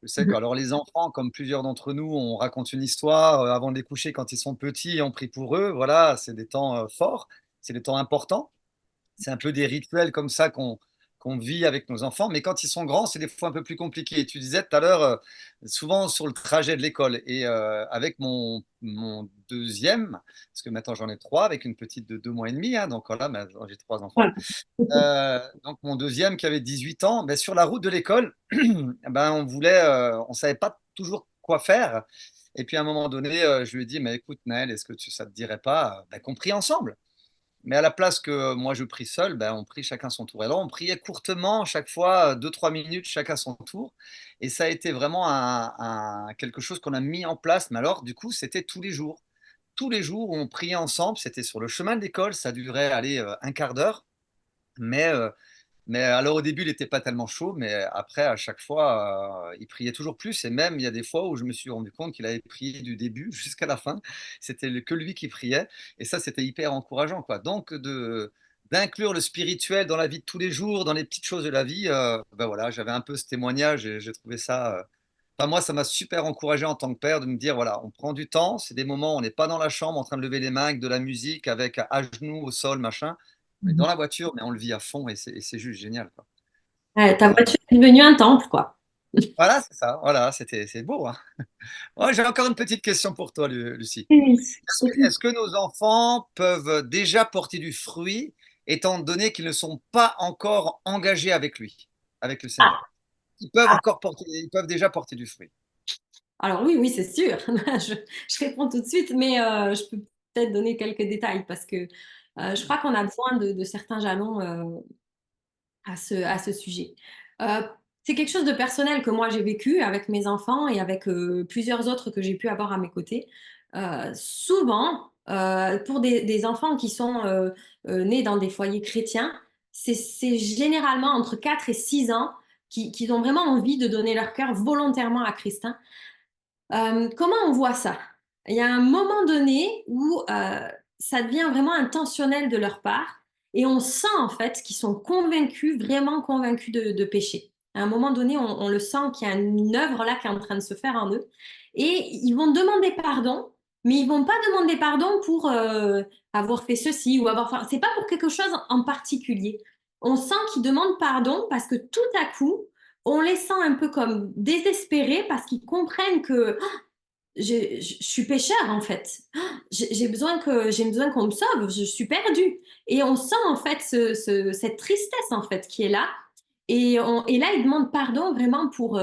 Je sais que Mhm. alors les enfants, comme plusieurs d'entre nous, on raconte une histoire avant de les coucher quand ils sont petits et on prie pour eux. Voilà, c'est des temps forts, c'est des temps importants. C'est un peu des rituels comme ça qu'on vit avec nos enfants, mais quand ils sont grands, c'est des fois un peu plus compliqué. Et tu disais tout à l'heure, souvent sur le trajet de l'école, et avec mon deuxième, parce que maintenant j'en ai trois, avec une petite de 2 mois et demi, hein, donc voilà, j'ai trois enfants. Voilà. Donc mon deuxième qui avait 18 ans, ben, sur la route de l'école, ben, on savait pas toujours quoi faire. Et puis à un moment donné, je lui ai dit, mais écoute Naël, est-ce que ça te dirait pas ben, qu'on prie ensemble? Mais à la place que moi je prie seul, ben, on prie chacun son tour. Et là, on priait courtement, chaque fois, 2, 3 minutes, chacun son tour. Et ça a été vraiment quelque chose qu'on a mis en place. Mais alors, du coup, c'était tous les jours. Tous les jours où on priait ensemble, c'était sur le chemin de l'école, ça durait aller un quart d'heure. Mais mais alors au début, il n'était pas tellement chaud, mais après, à chaque fois, il priait toujours plus. Et même, il y a des fois où je me suis rendu compte qu'il avait prié du début jusqu'à la fin. C'était que lui qui priait. Et ça, c'était hyper encourageant, quoi. Donc, d'inclure le spirituel dans la vie de tous les jours, dans les petites choses de la vie, ben voilà, j'avais un peu ce témoignage et j'ai trouvé ça. Enfin, moi, ça m'a super encouragé en tant que père de me dire, voilà, on prend du temps, c'est des moments où on n'est pas dans la chambre en train de lever les mains avec de la musique, avec à genoux au sol, machin. On est Mhm. dans la voiture, mais on le vit à fond et c'est juste génial, quoi. Ouais, Donc ta voilà, voiture est devenue un temple, quoi. voilà, c'est ça. Voilà, c'est beau, hein. Ouais, j'ai encore une petite question pour toi, Lucie. Oui, Est-ce que nos enfants peuvent déjà porter du fruit, étant donné qu'ils ne sont pas encore engagés avec lui, avec le Seigneur? Ah, Ils peuvent déjà porter du fruit. alors oui, oui, c'est sûr. Je réponds tout de suite, mais je peux peut-être donner quelques détails parce que je crois qu'on a besoin de certains jalons à ce sujet. Euh, c'est quelque chose de personnel que moi j'ai vécu avec mes enfants et avec plusieurs autres que j'ai pu avoir à mes côtés. Souvent, pour des enfants qui sont nés dans des foyers chrétiens, c'est généralement entre 4 et 6 ans qui ont vraiment envie de donner leur cœur volontairement à Christ, hein. Comment on voit ça? Il y a un moment donné où ça devient vraiment intentionnel de leur part et on sent en fait qu'ils sont convaincus, vraiment convaincus de péché. À un moment donné, on le sent qu'il y a une œuvre là qui est en train de se faire en eux et ils vont demander pardon, mais ils vont pas demander pardon pour avoir fait ceci ou avoir. Enfin, c'est pas pour quelque chose en particulier. On sent qu'ils demandent pardon parce que tout à coup, on les sent un peu comme désespérés parce qu'ils comprennent que je suis pécheur en fait. J'ai besoin qu'on me sauve. Je suis perdue. Et on sent en fait cette tristesse en fait qui est là. Et là, ils demandent pardon vraiment pour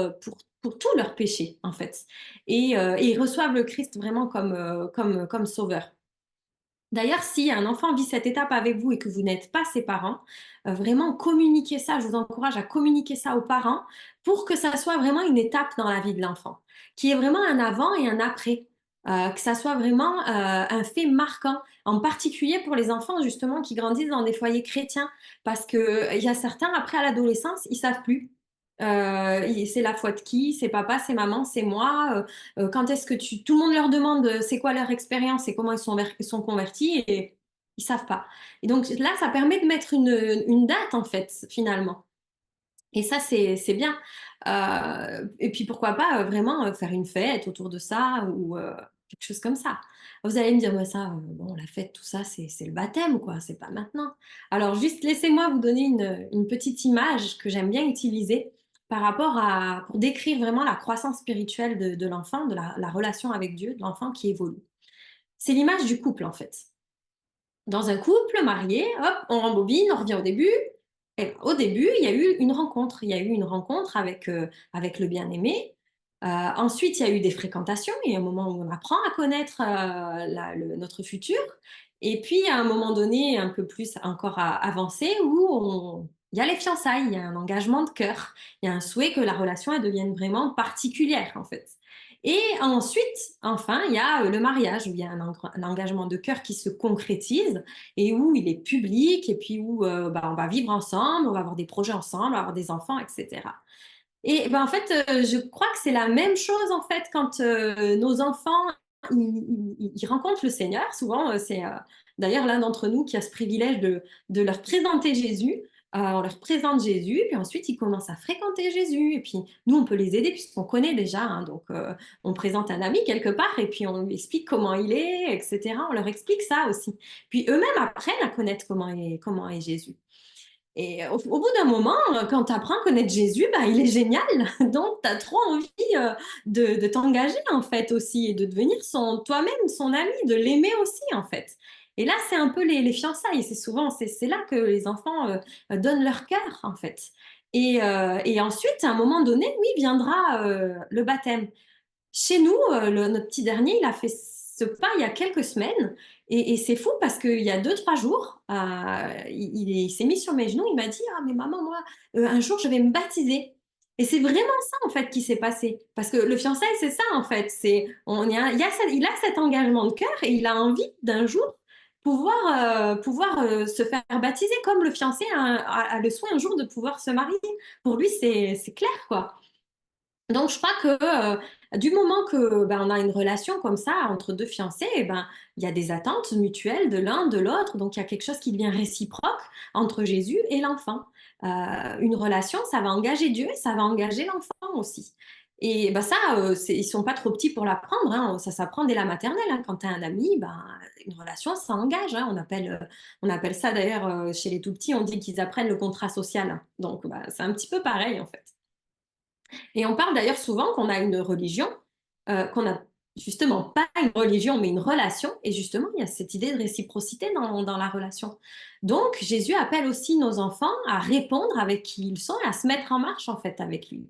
tous leurs péchés en fait. Et ils reçoivent le Christ vraiment comme sauveur. D'ailleurs, si un enfant vit cette étape avec vous et que vous n'êtes pas ses parents, vraiment communiquez ça. Je vous encourage à communiquer ça aux parents pour que ça soit vraiment une étape dans la vie de l'enfant, qui est vraiment un avant et un après, que ça soit vraiment un fait marquant, en particulier pour les enfants justement qui grandissent dans des foyers chrétiens, parce que il y a certains après à l'adolescence, ils savent plus. C'est la foi de qui? C'est papa, c'est maman, c'est moi. Quand est-ce que tout le monde leur demande c'est quoi leur expérience et comment ils sont convertis et ils savent pas. Et donc là, ça permet de mettre une date en fait, finalement. Et ça, c'est bien. Et puis pourquoi pas vraiment faire une fête autour de ça ou quelque chose comme ça. Vous allez me dire, ouais, ça, bon, la fête, tout ça, c'est le baptême, quoi, c'est pas maintenant. Alors juste laissez-moi vous donner une petite image que j'aime bien utiliser par rapport pour décrire vraiment la croissance spirituelle de l'enfant, de la relation avec Dieu, de l'enfant qui évolue. C'est l'image du couple, en fait. Dans un couple marié, hop, on rembobine, on revient au début. Et au début, il y a eu une rencontre. Il y a eu une rencontre avec le bien-aimé. Ensuite, il y a eu des fréquentations. Il y a un moment où on apprend à connaître notre futur. Et puis, à un moment donné, un peu plus encore avancé, il y a les fiançailles, il y a un engagement de cœur. Il y a un souhait que la relation elle devienne vraiment particulière, en fait. Et ensuite, enfin, il y a le mariage, où il y a un engagement de cœur qui se concrétise et où il est public, et puis où bah, on va vivre ensemble, on va avoir des projets ensemble, on va avoir des enfants, etc. Et ben, en fait, je crois que c'est la même chose en fait quand nos enfants ils rencontrent le Seigneur. Souvent, c'est d'ailleurs l'un d'entre nous qui a ce privilège de leur présenter Jésus. On leur présente Jésus, puis ensuite ils commencent à fréquenter Jésus. Et puis nous, on peut les aider puisqu'on connaît déjà, hein. Donc, on présente un ami quelque part et puis on lui explique comment il est, etc. On leur explique ça aussi. Puis eux-mêmes apprennent à connaître comment est Jésus. Et au bout d'un moment, quand tu apprends à connaître Jésus, bah, il est génial. Donc, tu as trop envie de t'engager, en fait, aussi, et de devenir toi-même son ami, de l'aimer aussi, en fait. Et là, c'est un peu les fiançailles. C'est là que les enfants donnent leur cœur, en fait. Et ensuite, à un moment donné, oui, viendra le baptême. Chez nous, notre petit dernier, il a fait ce pas il y a quelques semaines. Et c'est fou parce qu'il y a 2, 3 jours, il s'est mis sur mes genoux. Il m'a dit, ah, mais maman, moi, un jour, je vais me baptiser. Et c'est vraiment ça, en fait, qui s'est passé. Parce que le fiançailles, c'est ça, en fait. Il a cet engagement de cœur et il a envie d'un jour pouvoir se faire baptiser comme le fiancé a le souhait un jour de pouvoir se marier. Pour lui, c'est clair, quoi. Donc, je crois que du moment que ben, on a une relation comme ça entre deux fiancés, eh ben, il y a des attentes mutuelles de l'un, de l'autre. Donc, il y a quelque chose qui devient réciproque entre Jésus et l'enfant. Une relation, ça va engager Dieu et ça va engager l'enfant aussi. Et ben, ça, ils sont pas trop petits pour l'apprendre, hein. Ça s'apprend dès la maternelle, hein. Quand tu as un ami, ben, une relation, ça engage, hein. On appelle ça d'ailleurs chez les tout petits, on dit qu'ils apprennent le contrat social, hein. Donc, ben, c'est un petit peu pareil en fait. Et on parle d'ailleurs souvent qu'on a une religion, qu'on n'a justement pas une religion, mais une relation. Et justement, il y a cette idée de réciprocité dans la relation. Donc, Jésus appelle aussi nos enfants à répondre avec qui ils sont et à se mettre en marche, en fait, avec lui.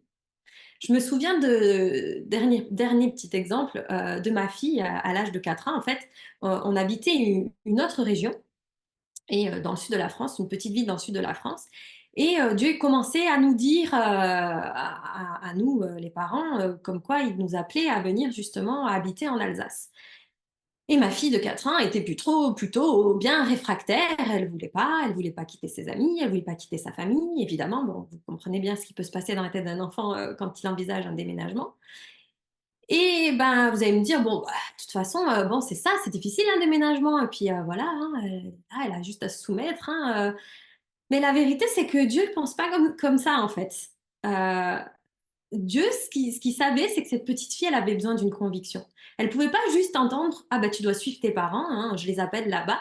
Je me souviens dernier petit exemple, de ma fille à l'âge de 4 ans. En fait, on habitait une autre région et dans le sud de la France, une petite ville dans le sud de la France. Et Dieu commençait à nous dire, à nous, les parents, comme quoi il nous appelait à venir justement habiter en Alsace. Et ma fille de 4 ans était plutôt bien réfractaire. Elle voulait pas quitter ses amis, elle voulait pas quitter sa famille. Évidemment, bon, vous comprenez bien ce qui peut se passer dans la tête d'un enfant quand il envisage un déménagement. Et ben, vous allez me dire, bon, bah, de toute façon, bon, c'est ça, c'est difficile un déménagement. Et puis voilà, hein, elle a juste à se soumettre. Hein. Mais la vérité, c'est que Dieu ne pense pas comme ça, en fait. Euh, Dieu, ce qu'il savait, c'est que cette petite fille, elle avait besoin d'une conviction. Elle pouvait pas juste entendre, ah bah tu dois suivre tes parents, hein, je les appelle là-bas.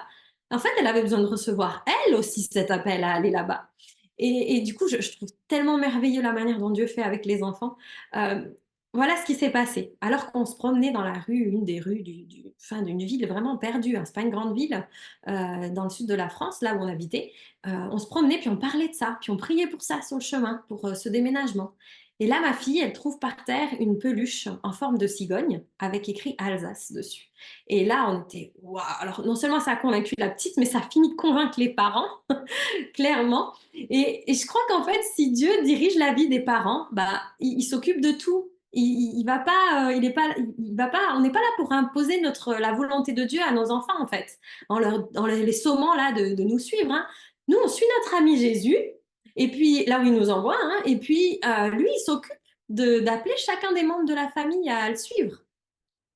En fait, elle avait besoin de recevoir, elle aussi, cet appel à aller là-bas. Et du coup, je trouve tellement merveilleux la manière dont Dieu fait avec les enfants. Euh, voilà ce qui s'est passé. Alors qu'on se promenait dans la rue, une des rues enfin, d'une ville vraiment perdue, hein, c'est pas une grande ville, dans le sud de la France, là où on habitait, on se promenait, puis on parlait de ça, puis on priait pour ça sur le chemin, pour ce déménagement. Et là, ma fille, elle trouve par terre une peluche en forme de cigogne avec écrit Alsace dessus. Et là, on était, waouh! Alors, non seulement ça a convaincu la petite, mais ça a fini de convaincre les parents, clairement. Et je crois qu'en fait, si Dieu dirige la vie des parents, bah, il s'occupe de tout. Il va pas, il est pas, il va pas, on n'est pas là pour imposer la volonté de Dieu à nos enfants, en fait, en les sommant là de nous suivre. Hein. Nous, on suit notre ami Jésus, et puis là où il nous envoie, hein, et puis lui, il s'occupe d'appeler chacun des membres de la famille à le suivre.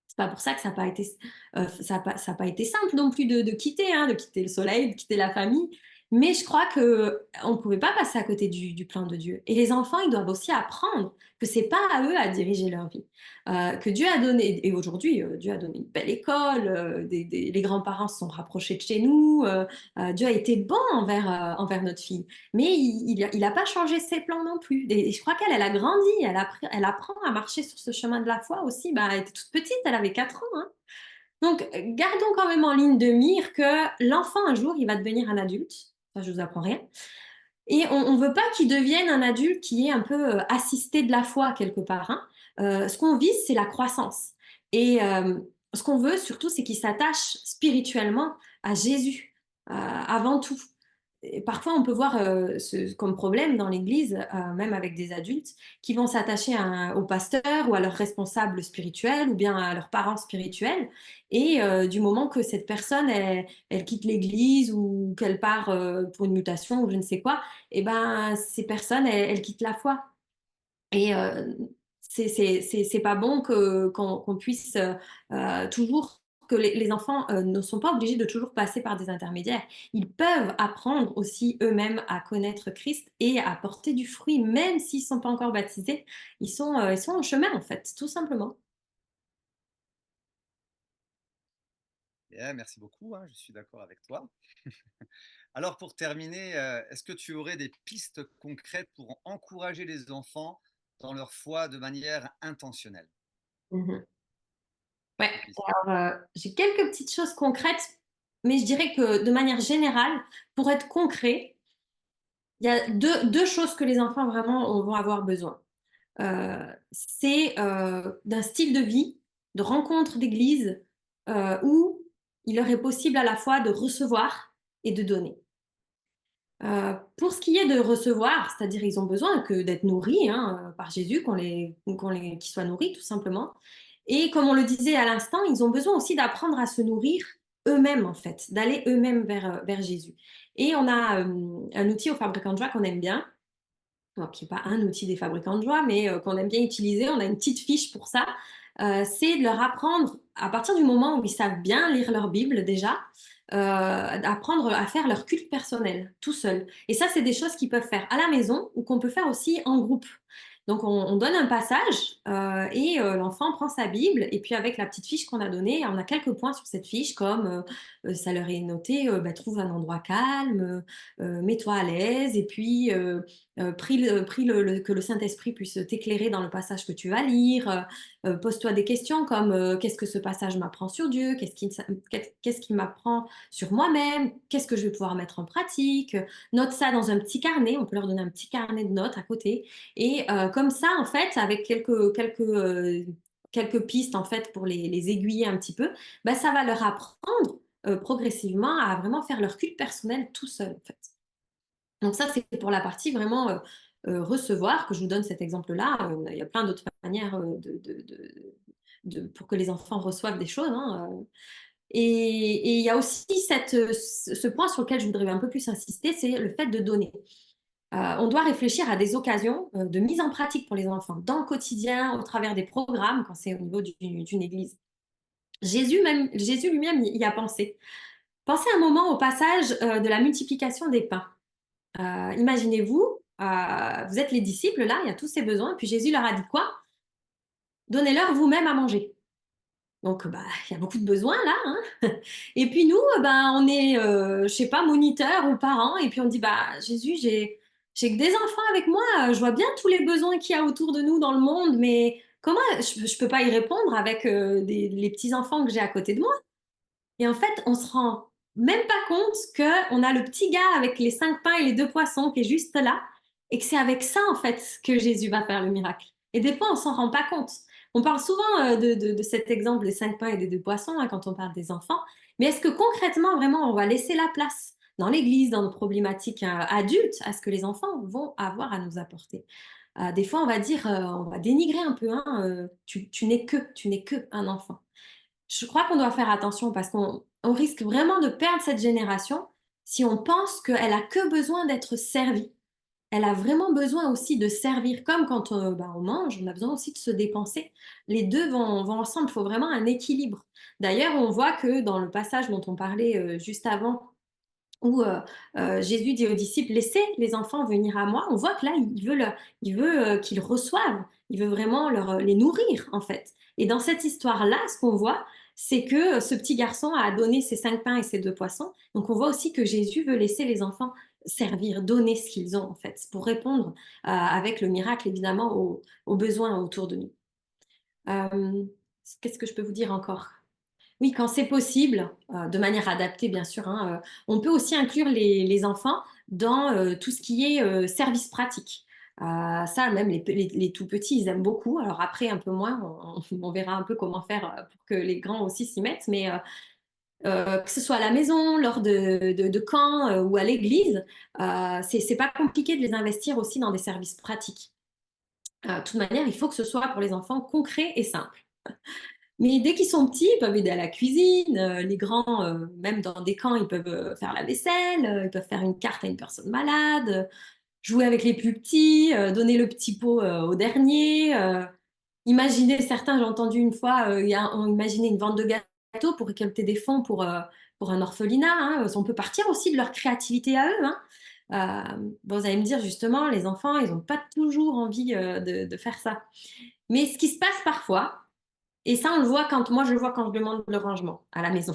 C'est pas pour ça que ça a pas été simple non plus de quitter le soleil, de quitter la famille. Mais je crois que on pouvait pas passer à côté du plan de Dieu. Et les enfants, ils doivent aussi apprendre que c'est pas à eux à diriger leur vie. Que Dieu a donné, et aujourd'hui, Dieu a donné une belle école, les grands-parents se sont rapprochés de chez nous, Dieu a été bon envers notre fille. Mais il a pas changé ses plans non plus. Et je crois elle a grandi, elle apprend à marcher sur ce chemin de la foi aussi. Bah, elle était toute petite, elle avait 4 ans. Hein. Donc, gardons quand même en ligne de mire que l'enfant, un jour, il va devenir un adulte. Ça, je vous apprends rien. Et on ne veut pas qu'il devienne un adulte qui est un peu assisté de la foi quelque part. Hein. Ce qu'on vise, c'est la croissance. Et ce qu'on veut surtout, c'est qu'il s'attache spirituellement à Jésus avant tout. Et parfois, on peut voir comme problème dans l'Église, même avec des adultes, qui vont s'attacher au pasteur ou à leur responsable spirituel ou bien à leurs parents spirituels. Et du moment que cette personne, elle quitte l'Église ou qu'elle part pour une mutation ou je ne sais quoi, et ben, ces personnes, elles quittent la foi. Et c'est pas bon qu'on puisse toujours que les enfants ne sont pas obligés de toujours passer par des intermédiaires. Ils peuvent apprendre aussi eux-mêmes à connaître Christ et à porter du fruit, même s'ils ne sont pas encore baptisés. Ils sont en chemin, en fait, tout simplement. Yeah, merci beaucoup, hein, je suis d'accord avec toi. Alors pour terminer, est-ce que tu aurais des pistes concrètes pour encourager les enfants dans leur foi de manière intentionnelle? Mhm. Ouais, Des pistes. alors j'ai quelques petites choses concrètes, mais je dirais que de manière générale, pour être concret, il y a deux choses que les enfants vraiment vont avoir besoin. C'est d'un style de vie, de rencontre d'église, où il leur est possible à la fois de recevoir et de donner. Pour ce qui est de recevoir, c'est-à-dire ils ont besoin que d'être nourris hein, par Jésus, qu'ils soient nourris tout simplement. Et comme on le disait à l'instant, ils ont besoin aussi d'apprendre à se nourrir eux-mêmes en fait, d'aller eux-mêmes vers Jésus. Et on a un outil au fabricant de joie qu'on aime bien, alors, qui n'est pas un outil des fabricants de joie, mais qu'on aime bien utiliser. On a une petite fiche pour ça. C'est de leur apprendre, à partir du moment où ils savent bien lire leur Bible déjà, apprendre à faire leur culte personnel tout seul. Et ça, c'est des choses qu'ils peuvent faire à la maison ou qu'on peut faire aussi en groupe. Donc, on donne un passage et l'enfant prend sa Bible et puis avec la petite fiche qu'on a donnée, on a quelques points sur cette fiche comme ça leur est noté, bah, trouve un endroit calme, mets-toi à l'aise et puis que le Saint-Esprit puisse t'éclairer dans le passage que tu vas lire. Pose-toi des questions comme qu'est-ce que ce passage m'apprend sur Dieu, qu'est-ce qu'il m'apprend sur moi-même, qu'est-ce que je vais pouvoir mettre en pratique. Note ça dans un petit carnet, on peut leur donner un petit carnet de notes à côté. Et comme ça, en fait, avec quelques pistes en fait pour les aiguiller un petit peu, bah, ça va leur apprendre progressivement à vraiment faire leur culte personnel tout seul en fait. Donc ça, c'est pour la partie vraiment recevoir, que je vous donne cet exemple-là. Il y a plein d'autres manières pour que les enfants reçoivent des choses. Hein. Et il y a aussi ce point sur lequel je voudrais un peu plus insister, c'est le fait de donner. On doit réfléchir à des occasions de mise en pratique pour les enfants, dans le quotidien, au travers des programmes, quand c'est au niveau d'une église. Jésus lui-même y a pensé. Pensez un moment au passage de la multiplication des pains. Imaginez-vous, vous êtes les disciples là, il y a tous ces besoins, et puis Jésus leur a dit quoi? Donnez-leur vous-même à manger. Donc, bah, il y a beaucoup de besoins là, hein. Et puis nous, ben, on est, je sais pas, moniteurs ou parents, et puis on dit, bah, Jésus, j'ai que des enfants avec moi, je vois bien tous les besoins qu'il y a autour de nous dans le monde, mais comment je peux pas y répondre avec les petits enfants que j'ai à côté de moi? Et en fait, on se rend même pas compte qu'on a le petit gars avec les 5 pains et les 2 poissons qui est juste là, et que c'est avec ça, en fait, que Jésus va faire le miracle. Et des fois, on s'en rend pas compte. On parle souvent de cet exemple des 5 pains et des 2 poissons hein, quand on parle des enfants, mais est-ce que concrètement, vraiment, on va laisser la place dans l'Église, dans nos problématiques adultes, à ce que les enfants vont avoir à nous apporter? Des fois, on va dire, on va dénigrer un peu, hein, tu n'es que un enfant. Je crois qu'on doit faire attention parce qu'on risque vraiment de perdre cette génération si on pense qu'elle a que besoin d'être servie. Elle a vraiment besoin aussi de servir, comme quand bah, on mange, on a besoin aussi de se dépenser. Les deux vont ensemble, il faut vraiment un équilibre. D'ailleurs, on voit que dans le passage dont on parlait juste avant, où Jésus dit aux disciples, laissez les enfants venir à moi, on voit que là, il veut qu'ils reçoivent, il veut vraiment les nourrir, en fait. Et dans cette histoire-là, ce qu'on voit, c'est que ce petit garçon a donné ses 5 pains et ses 2 poissons. Donc, on voit aussi que Jésus veut laisser les enfants servir, donner ce qu'ils ont, en fait, pour répondre avec le miracle, évidemment, aux besoins autour de nous. Qu'est-ce que je peux vous dire encore? Oui, quand c'est possible, de manière adaptée bien sûr, hein, on peut aussi inclure les enfants dans tout ce qui est service pratique. Ça, même les tout petits, ils aiment beaucoup. Alors après, un peu moins, on verra un peu comment faire pour que les grands aussi s'y mettent. Mais que ce soit à la maison, lors de camps ou à l'église, c'est pas compliqué de les investir aussi dans des services pratiques. De toute manière, il faut que ce soit pour les enfants concret et simple. Mais dès qu'ils sont petits, ils peuvent aider à la cuisine. Les grands, même dans des camps, ils peuvent faire la vaisselle, ils peuvent faire une carte à une personne malade, jouer avec les plus petits, donner le petit pot au dernier. Imaginer certains, j'ai entendu une fois, ont imaginé une vente de gâteaux pour récolter des fonds pour un orphelinat, hein. On peut partir aussi de leur créativité à eux, hein. Bon, vous allez me dire justement, les enfants, ils n'ont pas toujours envie de faire ça. Mais ce qui se passe parfois, et ça, on le voit quand, moi, je le vois quand je demande le rangement à la maison.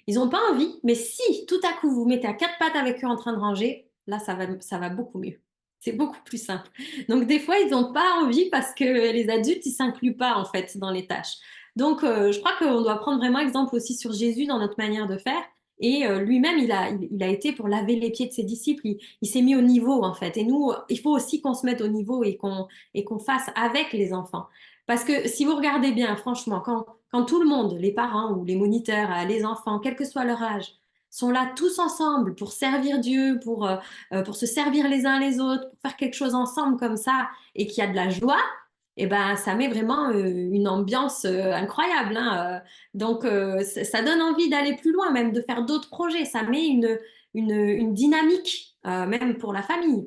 Ils n'ont pas envie, mais si tout à coup vous mettez à 4 pattes avec eux en train de ranger, là, ça va beaucoup mieux. C'est beaucoup plus simple. Donc, des fois, ils n'ont pas envie parce que les adultes, ils ne s'incluent pas, en fait, dans les tâches. Donc, je crois qu'on doit prendre vraiment exemple aussi sur Jésus dans notre manière de faire. Et lui-même, il a été pour laver les pieds de ses disciples. Il s'est mis au niveau, en fait. Et nous, il faut aussi qu'on se mette au niveau et qu'on fasse avec les enfants. Parce que si vous regardez bien, franchement, quand tout le monde, les parents ou les moniteurs, les enfants, quel que soit leur âge, sont là tous ensemble pour servir Dieu, pour se servir les uns les autres, pour faire quelque chose ensemble comme ça, et qu'il y a de la joie, eh ben, ça met vraiment une ambiance incroyable, hein. Donc, ça donne envie d'aller plus loin, même de faire d'autres projets. Ça met une dynamique, même pour la famille.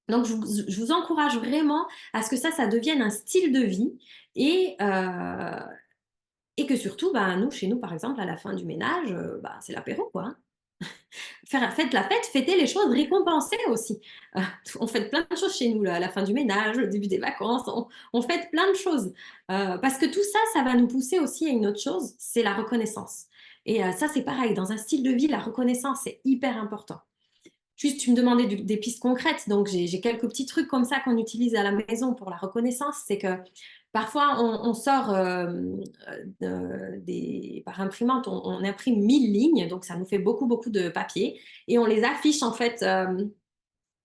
Donc, je vous encourage vraiment à ce que ça devienne un style de vie et, euh, et que surtout, bah, nous, chez nous, par exemple, à la fin du ménage, bah, c'est l'apéro, quoi, hein. Faites la fête, fêtez les choses, récompensez aussi. Euh, on fait plein de choses chez nous, là, à la fin du ménage, au début des vacances, on fait plein de choses. Parce que tout ça, ça va nous pousser aussi à une autre chose, c'est la reconnaissance. Et ça, c'est pareil, dans un style de vie, la reconnaissance, c'est hyper important. Juste, tu me demandais des pistes concrètes, donc j'ai quelques petits trucs comme ça qu'on utilise à la maison pour la reconnaissance. C'est que parfois, on sort par imprimante, on imprime 1000 lignes, donc ça nous fait beaucoup, beaucoup de papier, et on les affiche en fait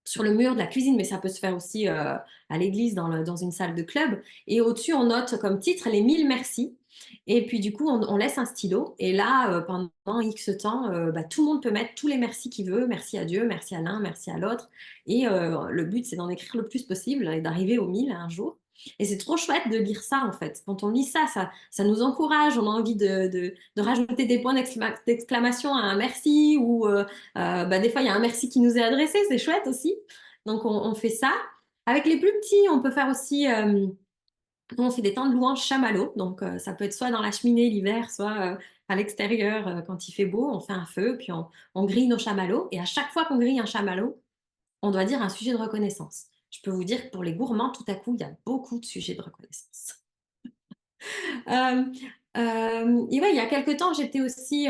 sur le mur de la cuisine, mais ça peut se faire aussi à l'église, dans une salle de club. Et au-dessus, on note comme titre les 1000 merci. Et puis du coup, on laisse un stylo. Et là, pendant X temps, bah, tout le monde peut mettre tous les merci qu'il veut. Merci à Dieu, merci à l'un, merci à l'autre. Et le but, c'est d'en écrire le plus possible et d'arriver aux 1000 un jour. Et c'est trop chouette de lire ça, en fait. Quand on lit ça, ça nous encourage, on a envie de rajouter des points d'exclamation à un merci, ou des fois, il y a un merci qui nous est adressé, c'est chouette aussi. Donc, on fait ça. Avec les plus petits, on peut faire aussi... on fait des temps de louange chamallow, donc ça peut être soit dans la cheminée l'hiver, soit à l'extérieur quand il fait beau, on fait un feu, puis on grille nos chamallows. Et à chaque fois qu'on grille un chamallow, on doit dire un sujet de reconnaissance. Je peux vous dire que pour les gourmands, tout à coup, il y a beaucoup de sujets de reconnaissance. Euh, et ouais, il y a quelques temps, j'étais aussi,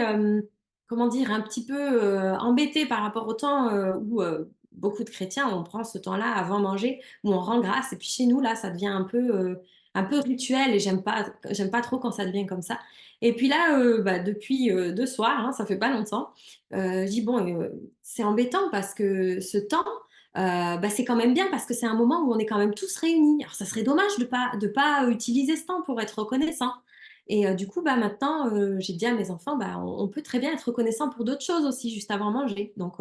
comment dire, un petit peu embêtée par rapport au temps où beaucoup de chrétiens, on prend ce temps-là avant manger, où on rend grâce. Et puis chez nous, là, ça devient un peu rituel, et j'aime pas trop quand ça devient comme ça. Et puis là, depuis deux soirs, hein, ça fait pas longtemps, je dis, bon, c'est embêtant parce que ce temps, c'est quand même bien parce que c'est un moment où on est quand même tous réunis. Alors, ça serait dommage de pas utiliser ce temps pour être reconnaissant. Et du coup, maintenant, j'ai dit à mes enfants, on peut très bien être reconnaissant pour d'autres choses aussi, juste avant manger. Donc,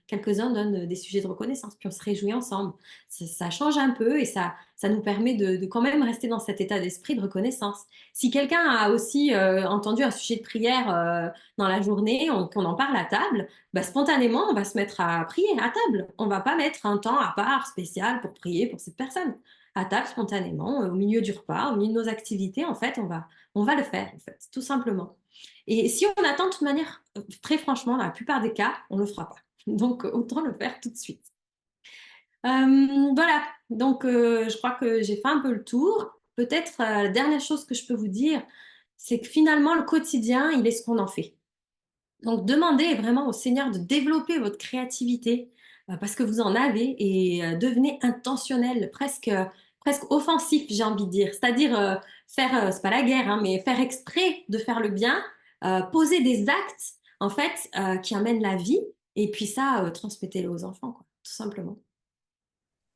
quelques-uns donnent des sujets de reconnaissance, puis on se réjouit ensemble. Ça change un peu, et ça nous permet de quand même rester dans cet état d'esprit de reconnaissance. Si quelqu'un a aussi entendu un sujet de prière dans la journée, qu'on en parle à table, spontanément, on va se mettre à prier à table. On va pas mettre un temps à part spécial pour prier pour cette personne. À table, spontanément, au milieu du repas, au milieu de nos activités, en fait, on va le faire, en fait, tout simplement. Et si on attend, de toute manière, très franchement, dans la plupart des cas, on le fera pas. Donc, autant le faire tout de suite. Voilà, donc je crois que j'ai fait un peu le tour. Peut-être la dernière chose que je peux vous dire, c'est que finalement, le quotidien, il est ce qu'on en fait. Donc, demandez vraiment au Seigneur de développer votre créativité parce que vous en avez, et devenez intentionnel, presque offensif, j'ai envie de dire. C'est-à-dire faire, c'est pas la guerre, hein, mais faire exprès de faire le bien, poser des actes en fait qui amènent la vie, et puis ça, transmettez-le aux enfants, quoi, tout simplement.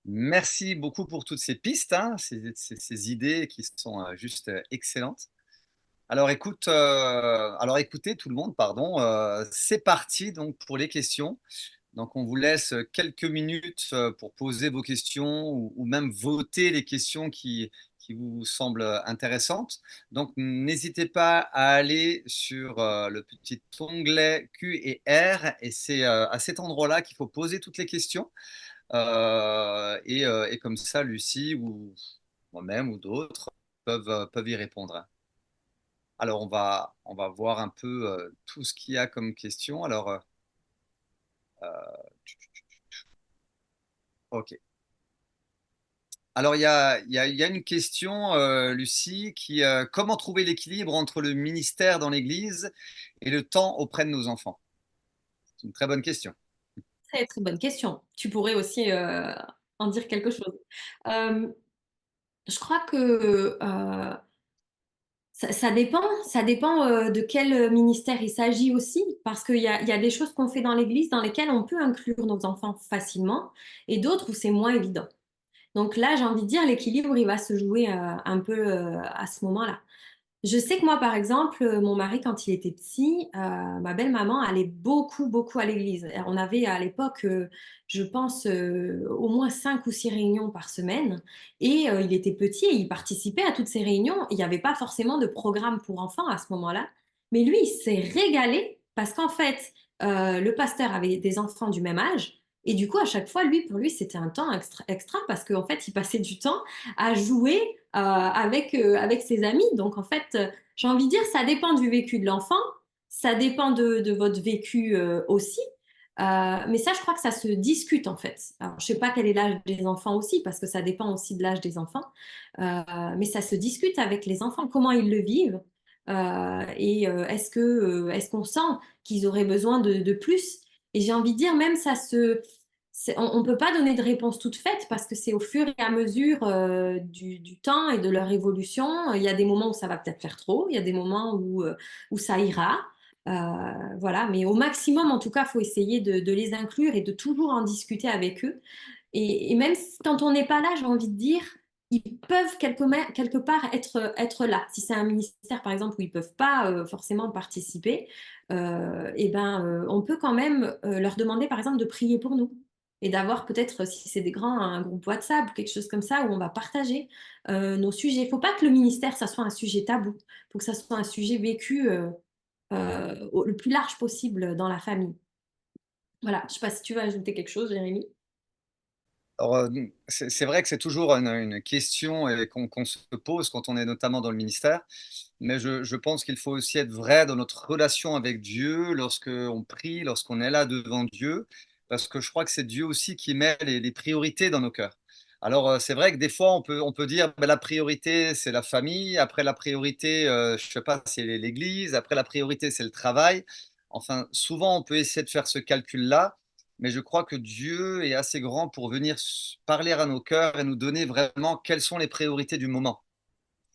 Merci beaucoup pour toutes ces pistes, hein, ces idées qui sont juste excellentes. Alors écoutez tout le monde, pardon, c'est parti donc pour les questions. Donc on vous laisse quelques minutes pour poser vos questions, ou même voter les questions qui vous semblent intéressantes. Donc n'hésitez pas à aller sur le petit onglet Q et R, et c'est à cet endroit-là qu'il faut poser toutes les questions. Et comme ça, Lucie ou moi-même ou d'autres peuvent y répondre. Alors, on va voir un peu tout ce qu'il y a comme question. Alors, OK. Alors, il y a une question, Lucie, comment trouver l'équilibre entre le ministère dans l'Église et le temps auprès de nos enfants? C'est une très bonne question. Très, très bonne question. Tu pourrais aussi en dire quelque chose. Euh, je crois que ça dépend de quel ministère il s'agit aussi, parce il y a des choses qu'on fait dans l'Église dans lesquelles on peut inclure nos enfants facilement, et d'autres où c'est moins évident. Donc là, j'ai envie de dire, l'équilibre, il va se jouer un peu à ce moment-là. Je sais que moi, par exemple, mon mari, quand il était petit, ma belle-maman allait beaucoup, beaucoup à l'église. On avait à l'époque, je pense, au moins 5 ou 6 réunions par semaine. Et il était petit et il participait à toutes ces réunions. Il n'y avait pas forcément de programme pour enfants à ce moment-là. Mais lui, il s'est régalé parce qu'en fait, le pasteur avait des enfants du même âge. Et du coup, à chaque fois, pour lui, c'était un temps extra parce qu'en fait, il passait du temps à jouer avec ses amis. Donc, en fait, j'ai envie de dire, ça dépend du vécu de l'enfant, ça dépend de votre vécu aussi. Mais ça, je crois que ça se discute en fait. Alors, je sais pas quel est l'âge des enfants aussi, parce que ça dépend aussi de l'âge des enfants. Mais ça se discute avec les enfants, comment ils le vivent. Est-ce qu'on sent qu'ils auraient besoin de plus? Et j'ai envie de dire, même ça se on ne peut pas donner de réponse toute faite parce que c'est au fur et à mesure du temps et de leur évolution. Il y a des moments où ça va peut-être faire trop, il y a des moments où ça ira. Voilà, mais au maximum, en tout cas, il faut essayer de les inclure et de toujours en discuter avec eux. Et même quand on n'est pas là, j'ai envie de dire, ils peuvent quelque part être là. Si c'est un ministère, par exemple, où ils ne peuvent pas forcément participer, on peut quand même leur demander, par exemple, de prier pour nous. et d'avoir peut-être, si c'est des grands, un groupe WhatsApp ou quelque chose comme ça où on va partager nos sujets. Il ne faut pas que le ministère, ça soit un sujet tabou. Il faut que ça soit un sujet vécu le plus large possible dans la famille. Voilà, je ne sais pas si tu veux ajouter quelque chose, Jérémy. Alors, c'est vrai que c'est toujours une question qu'on se pose quand on est notamment dans le ministère, mais je pense qu'il faut aussi être vrai dans notre relation avec Dieu lorsqu'on prie, lorsqu'on est là devant Dieu, parce que je crois que c'est Dieu aussi qui met les priorités dans nos cœurs. Alors, c'est vrai que des fois, on peut dire, ben, la priorité, c'est la famille, après la priorité, je sais pas, c'est l'église, après la priorité, c'est le travail. Enfin, souvent, on peut essayer de faire ce calcul-là, mais je crois que Dieu est assez grand pour venir parler à nos cœurs et nous donner vraiment quelles sont les priorités du moment.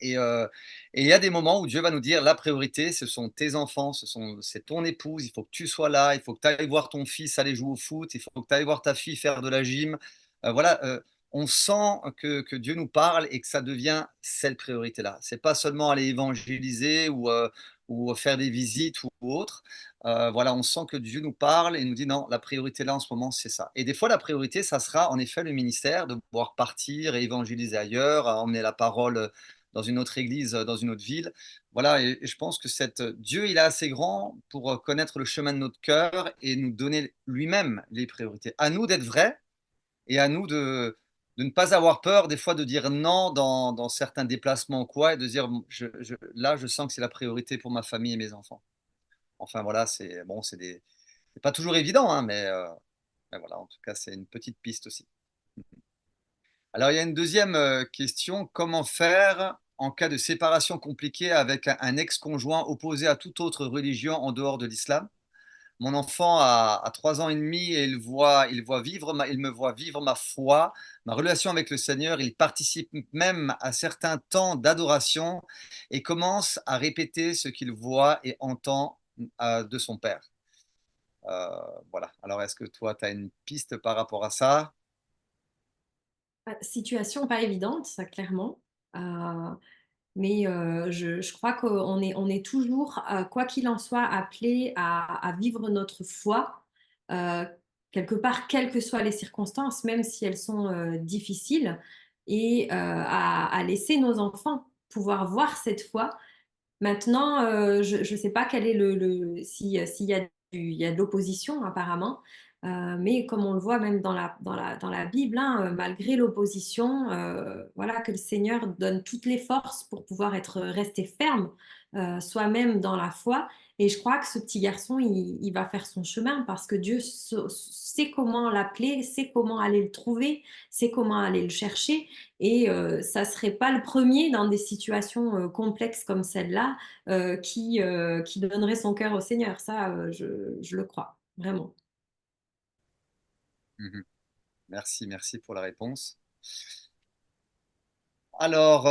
Et il y a des moments où Dieu va nous dire: «La priorité, ce sont tes enfants, c'est ton épouse, il faut que tu sois là, il faut que tu ailles voir ton fils aller jouer au foot, il faut que tu ailles voir ta fille faire de la gym». Voilà, on sent que Dieu nous parle et que ça devient cette priorité-là. C'est pas seulement aller évangéliser ou faire des visites ou autre. Voilà, on sent que Dieu nous parle et nous dit: «Non, la priorité là, en ce moment, c'est ça». Et des fois, la priorité, ça sera en effet le ministère, de pouvoir partir et évangéliser ailleurs, à emmener la parole, dans une autre église, dans une autre ville. Voilà, et je pense que Dieu, il est assez grand pour connaître le chemin de notre cœur et nous donner lui-même les priorités. À nous d'être vrais et à nous de ne pas avoir peur des fois de dire non dans certains déplacements ou quoi et de dire bon, là, je sens que c'est la priorité pour ma famille et mes enfants. Enfin voilà, c'est bon, c'est pas toujours évident, hein, mais voilà, en tout cas, c'est une petite piste aussi. Alors, il y a une deuxième question. Comment faire en cas de séparation compliquée avec un ex-conjoint opposé à toute autre religion en dehors de l'islam? Mon enfant a 3 ans et demi et il me voit vivre ma foi, ma relation avec le Seigneur. Il participe même à certains temps d'adoration et commence à répéter ce qu'il voit et entend de son père. Euh, voilà. Alors, est-ce que toi, tu as une piste par rapport à ça? Situation pas évidente, ça clairement. Euh, Mais je crois qu'on est toujours, quoi qu'il en soit, appelé à vivre notre foi, euh, quelque part, quelles que soient les circonstances, même si elles sont difficiles, et à laisser nos enfants pouvoir voir cette foi. Maintenant, je ne sais pas quel est s'il y a il y a de l'opposition apparemment, mais comme on le voit même dans la Bible, hein, malgré l'opposition, voilà, que le Seigneur donne toutes les forces pour pouvoir rester ferme soi-même dans la foi. Et je crois que ce petit garçon, il va faire son chemin parce que Dieu sait comment l'appeler, sait comment aller le trouver, sait comment aller le chercher. Et ça serait pas le premier dans des situations complexes comme celle-là qui donnerait son cœur au Seigneur. Ça, je le crois, vraiment. Mhm. Merci pour la réponse. Alors,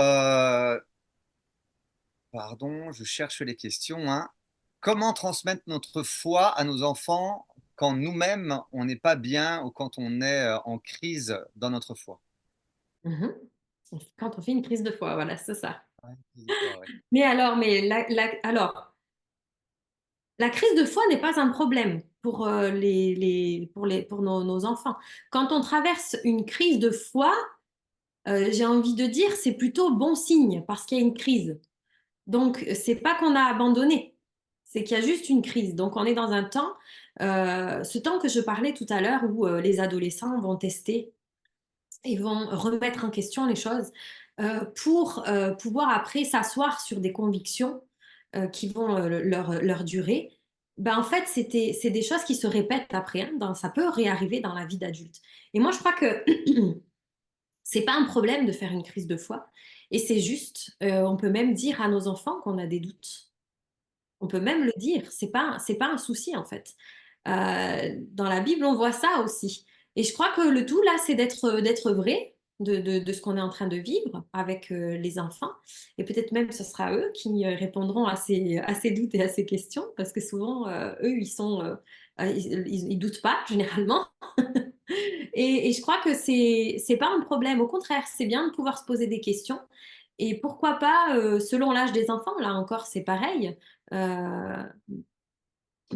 pardon, je cherche les questions, hein. Comment transmettre notre foi à nos enfants quand nous-mêmes, on n'est pas bien ou quand on est en crise dans notre foi? Mhm. Quand on fait une crise de foi, voilà, c'est ça. Ouais, crise de foi, ouais. Mais la crise de foi n'est pas un problème pour, pour nos enfants. Quand on traverse une crise de foi, j'ai envie de dire, c'est plutôt bon signe parce qu'il y a une crise. Donc, c'est pas qu'on a abandonné, c'est qu'il y a juste une crise. Donc, on est dans un temps, ce temps que je parlais tout à l'heure où les adolescents vont tester et vont remettre en question les choses pour pouvoir après s'asseoir sur des convictions qui vont leur durer. Ben, en fait, c'est des choses qui se répètent après, hein, ça peut réarriver dans la vie d'adulte. Et moi, je crois que c'est pas un problème de faire une crise de foi. Et c'est juste, on peut même dire à nos enfants qu'on a des doutes. On peut même le dire, c'est pas un souci en fait. Dans la Bible, on voit ça aussi. Et je crois que le tout là, c'est d'être vrai de ce qu'on est en train de vivre avec les enfants. Et peut-être même ce sera eux qui répondront à ces doutes et à ces questions, parce que souvent, eux, ils doutent pas généralement. Et je crois que c'est pas un problème. Au contraire, c'est bien de pouvoir se poser des questions. Et pourquoi pas, selon l'âge des enfants, là encore, c'est pareil. euh,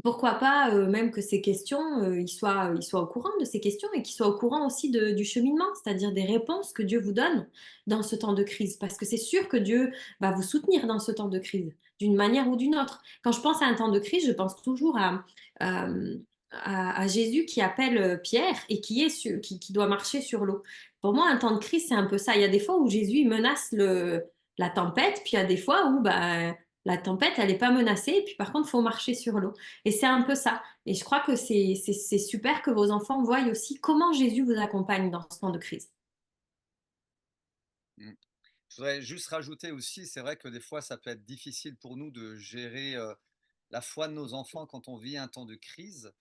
pourquoi pas même que ces questions, il soit au courant de ces questions et qu'il soit au courant aussi du cheminement, c'est-à-dire des réponses que Dieu vous donne dans ce temps de crise. Parce que c'est sûr que Dieu va vous soutenir dans ce temps de crise, d'une manière ou d'une autre. Quand je pense à un temps de crise, je pense toujours euh, à Jésus qui appelle Pierre et qui doit marcher sur l'eau. Pour moi, un temps de crise, c'est un peu ça. Il y a des fois où Jésus menace la tempête, puis il y a des fois où bah, la tempête, elle n'est pas menacée, et puis par contre, il faut marcher sur l'eau. Et c'est un peu ça. Et je crois que c'est super que vos enfants voient aussi comment Jésus vous accompagne dans ce temps de crise. Mm. Je voudrais juste rajouter aussi, c'est vrai que des fois, ça peut être difficile pour nous de gérer la foi de nos enfants quand on vit un temps de crise.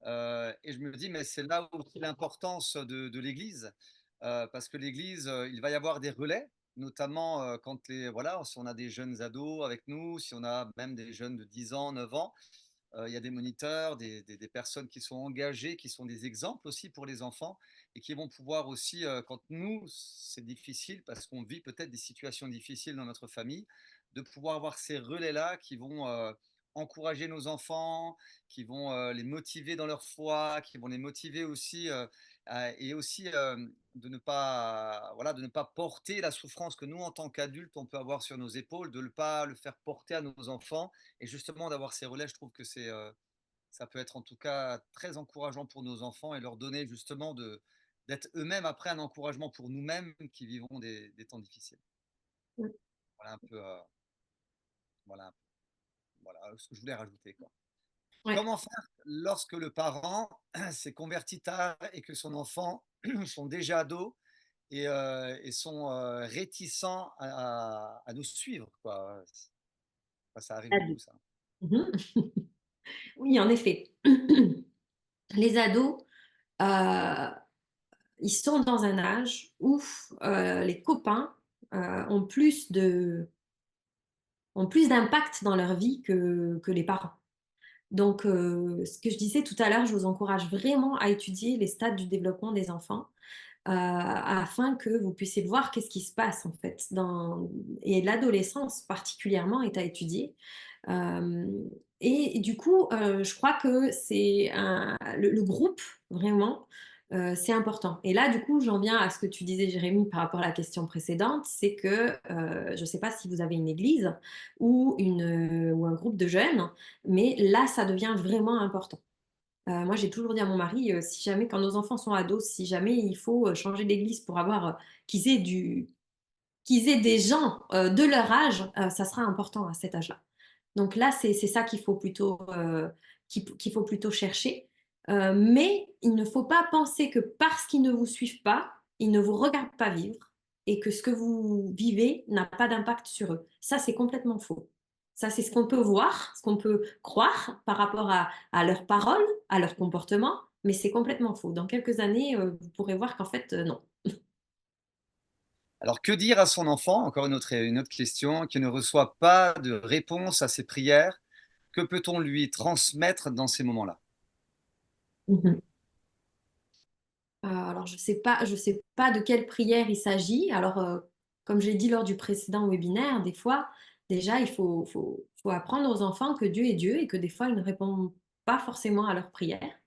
Et je me dis, mais c'est là aussi l'importance de l'Église, parce que l'Église, il va y avoir des relais, notamment quand voilà, si on a des jeunes ados avec nous, si on a même des jeunes de 10 ans, 9 ans, il y a des moniteurs, des personnes qui sont engagées, qui sont des exemples aussi pour les enfants et qui vont pouvoir aussi, quand nous, c'est difficile parce qu'on vit peut-être des situations difficiles dans notre famille, de pouvoir avoir ces relais-là qui vont encourager nos enfants, qui vont les motiver dans leur foi, qui vont les motiver aussi et aussi de ne pas, voilà, de ne pas porter la souffrance que nous, en tant qu'adultes, on peut avoir sur nos épaules, de ne pas le faire porter à nos enfants et justement, d'avoir ces relais, je trouve que ça peut être en tout cas très encourageant pour nos enfants et leur donner justement d'être eux-mêmes après un encouragement pour nous-mêmes qui vivons des temps difficiles. Voilà un peu, voilà, voilà ce que je voulais rajouter, quoi. Ouais. Comment faire lorsque le parent s'est converti tard et que son enfant sont déjà ados et sont réticents à nous suivre, quoi. Ça arrive beaucoup, ça. Mhm. Oui, en effet. Les ados, euh, ils sont dans un âge où les copains ont ont plus d'impact dans leur vie que les parents. Donc, ce que je disais tout à l'heure, je vous encourage vraiment à étudier les stades du développement des enfants afin que vous puissiez voir qu'est-ce qui se passe en fait. Et l'adolescence particulièrement est à étudier. Euh, et du coup, je crois que le groupe, vraiment, c'est important. Et là, du coup, j'en viens à ce que tu disais, Jérémy, par rapport à la question précédente, c'est que je ne sais pas si vous avez une église ou un groupe de jeunes, mais là, ça devient vraiment important. Moi, j'ai toujours dit à mon mari, si jamais, quand nos enfants sont ados, si jamais il faut changer d'église pour avoir qu'ils aient qu'ils aient des gens de leur âge, ça sera important à cet âge-là. Donc là, c'est ça qu'il faut plutôt chercher. Mais il ne faut pas penser que parce qu'ils ne vous suivent pas, ils ne vous regardent pas vivre et que ce que vous vivez n'a pas d'impact sur eux. Ça, c'est complètement faux. Ça, c'est ce qu'on peut voir, ce qu'on peut croire par rapport à leurs paroles, à leur comportement, mais c'est complètement faux. Dans quelques années, vous pourrez voir qu'en fait, non. Alors, que dire à son enfant, encore une autre question, qui ne reçoit pas de réponse à ses prières? Que peut-on lui transmettre dans ces moments-là? Mhm. Alors, je sais pas de quelle prière il s'agit. Alors, comme j'ai dit lors du précédent webinaire, des fois, déjà, faut apprendre aux enfants que Dieu est Dieu et que des fois, il ne répond pas forcément à leurs prières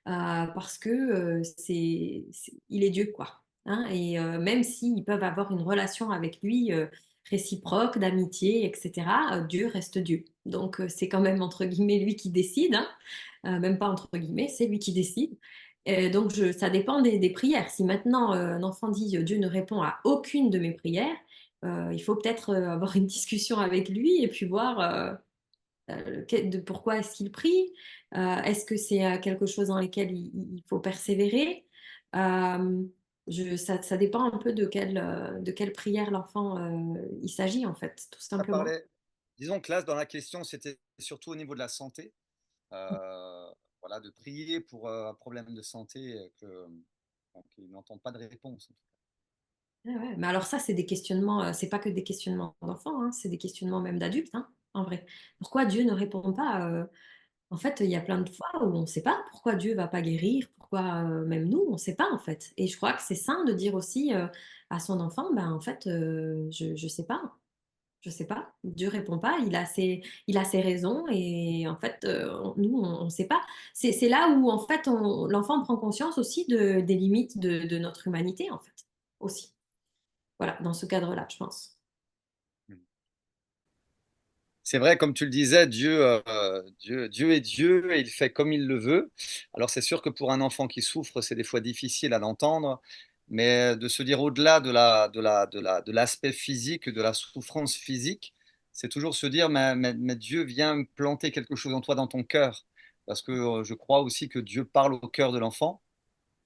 parce que il est Dieu, quoi. Hein. Et même s'ils peuvent avoir une relation avec lui réciproque, d'amitié, etc., Dieu reste Dieu. Donc, c'est quand même, entre guillemets, lui qui décide. Hein. Même pas entre guillemets, c'est lui qui décide. Donc, ça dépend des prières. Si maintenant un enfant dit Dieu ne répond à aucune de mes prières, il faut peut-être avoir une discussion avec lui et puis voir pourquoi est-ce qu'il prie. Est-ce que c'est quelque chose dans lequel il faut persévérer. Euh, ça dépend un peu de quelle prière l'enfant il s'agit en fait, tout Ça simplement. parlait, disons que là, dans la question, c'était surtout au niveau de la santé. Voilà, de prier pour un problème de santé qu'ils n'entendent pas de réponse. Ouais, ouais. Mais alors ça, c'est des questionnements, c'est pas que des questionnements d'enfants, hein, c'est des questionnements même d'adultes, hein, en vrai. Pourquoi Dieu ne répond pas En fait, il y a plein de fois où on ne sait pas pourquoi Dieu va pas guérir, pourquoi même nous, on ne sait pas en fait. Et je crois que c'est sain de dire aussi à son enfant, ben en fait, je ne sais pas. Je sais pas. Dieu répond pas. Il a ses raisons et en fait, nous, on sait pas. C'est là où en fait, l'enfant prend conscience aussi des limites de notre humanité, en fait, aussi. Voilà, dans ce cadre-là, je pense. C'est vrai, comme tu le disais, Dieu est Dieu et il fait comme il le veut. Alors c'est sûr que pour un enfant qui souffre, c'est des fois difficile à l'entendre, mais de se dire au-delà de l'aspect physique, de la souffrance physique, c'est toujours se dire, mais Dieu vient planter quelque chose en toi, dans ton cœur. Parce que je crois aussi que Dieu parle au cœur de l'enfant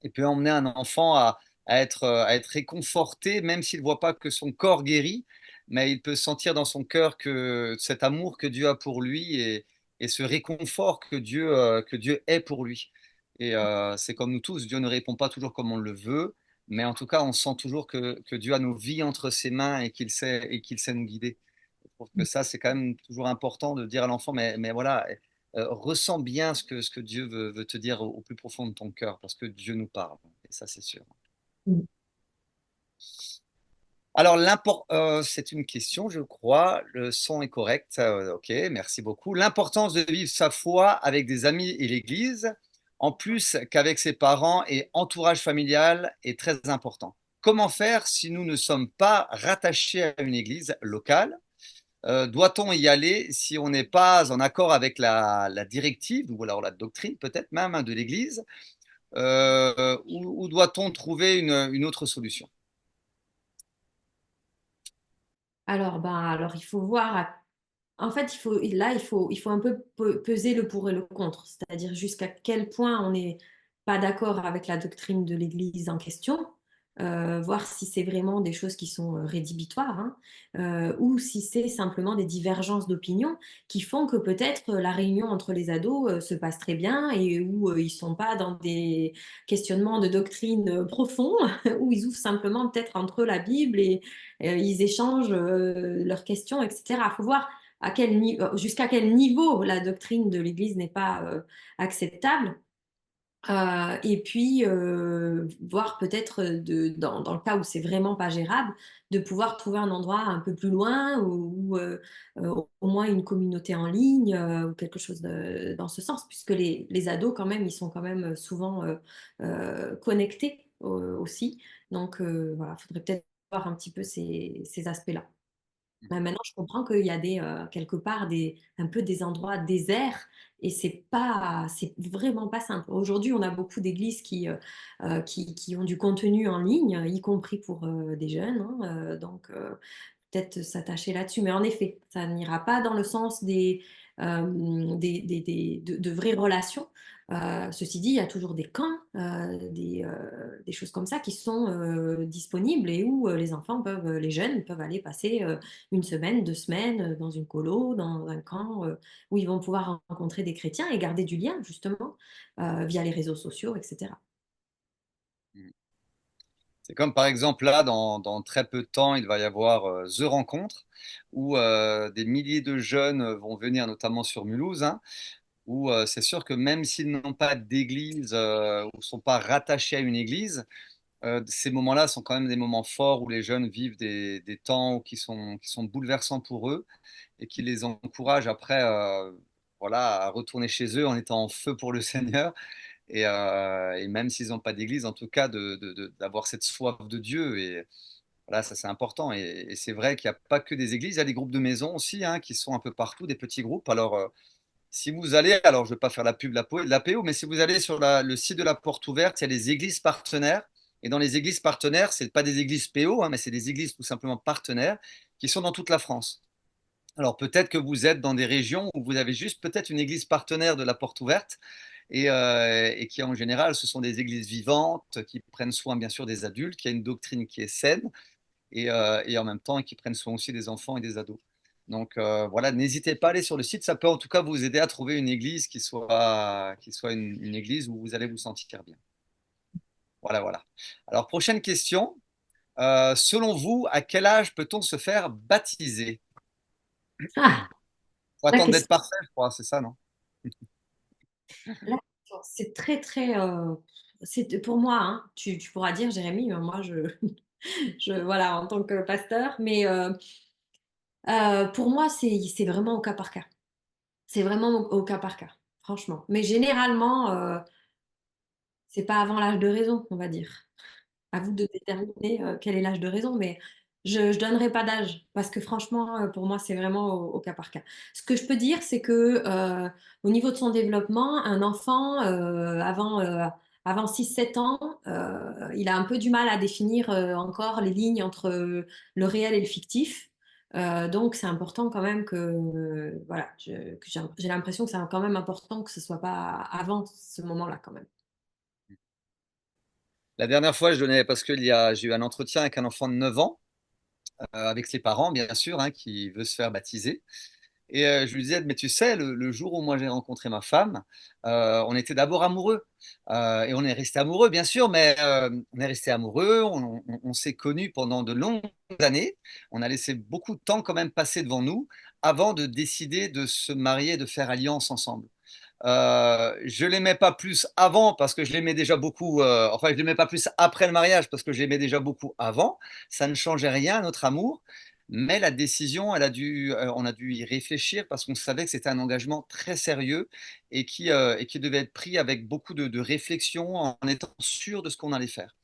et peut emmener un enfant à être réconforté, même s'il ne voit pas que son corps guérit, mais il peut sentir dans son cœur que cet amour que Dieu a pour lui et ce réconfort que Dieu est pour lui. Et c'est comme nous tous, Dieu ne répond pas toujours comme on le veut, mais en tout cas, on sent toujours que Dieu a nos vies entre ses mains et qu'il sait nous guider. Je trouve que ça, c'est quand même toujours important de dire à l'enfant, mais voilà, ressens bien ce que Dieu veut te dire au plus profond de ton cœur, parce que Dieu nous parle, et ça c'est sûr. Mm. Alors, c'est une question, je crois. Le son est correct. Ok, merci beaucoup. L'importance de vivre sa foi avec des amis et l'Église, en plus qu'avec ses parents et entourage familial, est très important. Comment faire si nous ne sommes pas rattachés à une Église locale? Doit-on y aller si on n'est pas en accord avec la directive ou alors la doctrine peut-être même, hein, de l'Église, ou doit-on trouver une autre solution? Alors, ben, alors, il faut voir. En fait, il faut un peu peser le pour et le contre, c'est-à-dire jusqu'à quel point on n'est pas d'accord avec la doctrine de l'Église en question, voir si c'est vraiment des choses qui sont rédhibitoires, hein, ou si c'est simplement des divergences d'opinion qui font que peut-être la réunion entre les ados se passe très bien et où ils sont pas dans des questionnements de doctrine profonds, où ils ouvrent simplement peut-être entre eux la Bible et ils échangent leurs questions, etc. Il faut voir jusqu'à quel niveau la doctrine de l'Église n'est pas acceptable. Et puis, voir peut-être dans le cas où c'est vraiment pas gérable, de pouvoir trouver un endroit un peu plus loin ou au moins une communauté en ligne ou quelque chose dans ce sens, puisque les ados, quand même, ils sont quand même souvent connectés aussi. Donc, voilà, il faudrait peut-être voir un petit peu ces aspects-là. Maintenant, je comprends qu'il y a quelque part un peu des endroits déserts et c'est vraiment pas simple. Aujourd'hui, on a beaucoup d'églises qui ont du contenu en ligne, y compris pour des jeunes, hein, donc peut-être s'attacher là-dessus. Mais en effet, ça n'ira pas dans le sens de vraies relations. Ceci dit, il y a toujours des camps, des choses comme ça qui sont disponibles et où les jeunes peuvent aller passer une semaine, 2 semaines dans une colo, dans un camp où ils vont pouvoir rencontrer des chrétiens et garder du lien justement via les réseaux sociaux, etc. C'est comme par exemple là, dans très peu de temps, il va y avoir The Rencontre, où des milliers de jeunes vont venir, notamment sur Mulhouse, hein, où c'est sûr que même s'ils n'ont pas d'église ou ne sont pas rattachés à une église, ces moments-là sont quand même des moments forts où les jeunes vivent des temps qui sont bouleversants pour eux et qui les encouragent après voilà, à retourner chez eux en étant en feu pour le Seigneur. Et même s'ils n'ont pas d'église, en tout cas, d'avoir cette soif de Dieu. Et voilà, ça c'est important. Et c'est vrai qu'il n'y a pas que des églises, il y a des groupes de maisons aussi, hein, qui sont un peu partout, des petits groupes. Alors, si vous allez, alors je ne vais pas faire la pub de la PO, mais si vous allez sur le site de la Porte Ouverte, il y a des églises partenaires. Et dans les églises partenaires, ce n'est pas des églises PO, hein, mais c'est des églises tout simplement partenaires qui sont dans toute la France. Alors peut-être que vous êtes dans des régions où vous avez juste peut-être une église partenaire de la Porte Ouverte et qui en général ce sont des églises vivantes qui prennent soin bien sûr des adultes, qui a une doctrine qui est saine et en même temps qui prennent soin aussi des enfants et des ados. Donc voilà, n'hésitez pas à aller sur le site, ça peut en tout cas vous aider à trouver une église qui soit une église où vous allez vous sentir bien. Voilà, voilà. Alors prochaine question. Selon vous, à quel âge peut-on se faire baptiser? Ah, Faut la attendre d'être question, parfait, je crois, c'est ça, non? la question, c'est très, très. Pour moi, hein, tu pourras dire, Jérémy, moi, voilà, en tant que pasteur, mais Pour moi, c'est vraiment au cas par cas. C'est vraiment au cas par cas, franchement. Mais généralement, c'est pas avant l'âge de raison, on va dire. À vous de déterminer quel est l'âge de raison, mais je donnerai pas d'âge parce que franchement, pour moi, c'est vraiment au cas par cas. Ce que je peux dire, c'est que au niveau de son développement, un enfant avant 6-7 ans, il a un peu du mal à définir encore les lignes entre le réel et le fictif. Donc, c'est important quand même que, voilà, que j'ai l'impression que c'est quand même important que ce soit pas avant ce moment-là quand même. La dernière fois, parce que j'ai eu un entretien avec un enfant de 9 ans, avec ses parents, bien sûr, hein, qui veut se faire baptiser. Et je lui disais, mais tu sais, le jour où moi j'ai rencontré ma femme, on était d'abord amoureux. Et on est resté amoureux, bien sûr, mais on est resté amoureux, on s'est connus pendant de longues années. On a laissé beaucoup de temps quand même passer devant nous avant de décider de se marier, de faire alliance ensemble. Je l'aimais pas plus avant parce que je l'aimais déjà beaucoup. Enfin, je l'aimais pas plus après le mariage parce que je l'aimais déjà beaucoup avant. Ça ne changeait rien à notre amour, mais la décision, on a dû y réfléchir parce qu'on savait que c'était un engagement très sérieux et qui devait être pris avec beaucoup de réflexion en étant sûr de ce qu'on allait faire.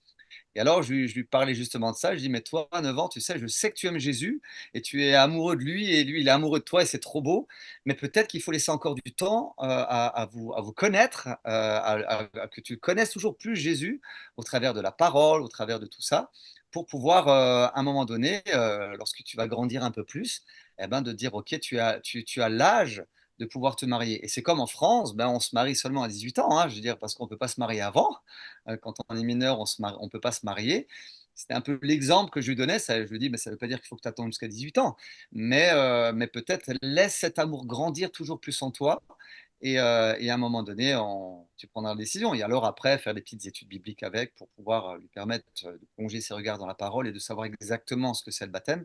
Et alors, je lui parlais justement de ça. Je dis, mais toi, à 9 ans, tu sais que tu aimes Jésus et tu es amoureux de lui et lui, il est amoureux de toi et c'est trop beau. Mais peut-être qu'il faut laisser encore du temps à vous connaître, à que tu connaisses toujours plus Jésus au travers de la parole, au travers de tout ça, pour pouvoir, à un moment donné, lorsque tu vas grandir un peu plus, eh ben, de dire, OK, tu as l'âge de pouvoir te marier. Et c'est comme en France, ben, on se marie seulement à 18 ans, hein, je veux dire, parce qu'on ne peut pas se marier avant. Quand on est mineur, on ne peut pas se marier. C'était un peu l'exemple que je lui donnais. Je lui dis, mais ça ne veut pas dire qu'il faut que tu attendes jusqu'à 18 ans. Mais peut-être laisse cet amour grandir toujours plus en toi. Et à un moment donné, tu prendras la décision. Et alors après, faire des petites études bibliques avec pour pouvoir lui permettre de plonger ses regards dans la parole et de savoir exactement ce que c'est le baptême.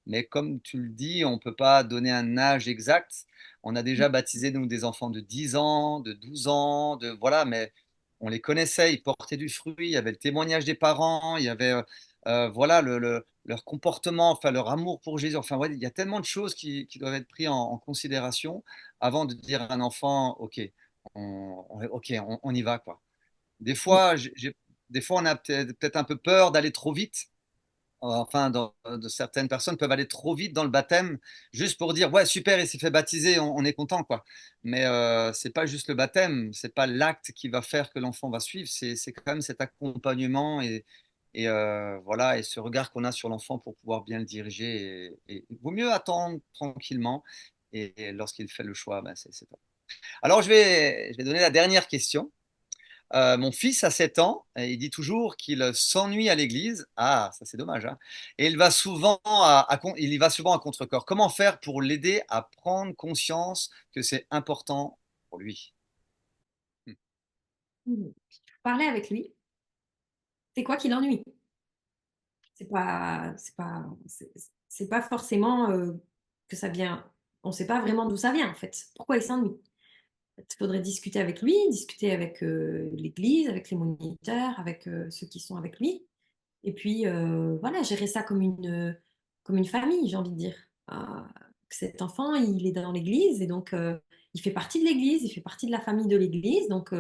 Mais comme tu le dis, on ne peut pas donner un âge exact. On a déjà baptisé, nous, des enfants de 10 ans, de 12 ans, voilà, mais on les connaissait, ils portaient du fruit, il y avait le témoignage des parents, il y avait voilà, leur comportement, enfin, leur amour pour Jésus. Enfin, ouais, il y a tellement de choses qui doivent être prises en considération avant de dire à un enfant, OK, on y va, quoi. Des fois, des fois on a peut-être un peu peur d'aller trop vite. Enfin, de certaines personnes peuvent aller trop vite dans le baptême juste pour dire ouais super il s'est fait baptiser on est content quoi, mais c'est pas juste le baptême, c'est pas l'acte qui va faire que l'enfant va suivre, c'est quand même cet accompagnement et voilà et ce regard qu'on a sur l'enfant pour pouvoir bien le diriger et il vaut mieux attendre tranquillement et lorsqu'il fait le choix ben, c'est top. Alors je vais donner la dernière question. Mon fils a 7 ans et il dit toujours qu'il s'ennuie à l'église. Ah, ça c'est dommage, hein. Et il y va souvent à contre-cœur. Comment faire pour l'aider à prendre conscience que c'est important pour lui? Hmm. Mmh. Parler avec lui, c'est quoi qui l'ennuie? C'est pas forcément, que ça vient on sait pas vraiment d'où ça vient, en fait. Pourquoi il s'ennuie? Il faudrait discuter avec lui, discuter avec, l'église, avec les moniteurs, avec, ceux qui sont avec lui et puis, voilà, gérer ça comme une famille, j'ai envie de dire. Cet enfant, il est dans l'église et donc, il fait partie de l'église, il fait partie de la famille de l'église donc,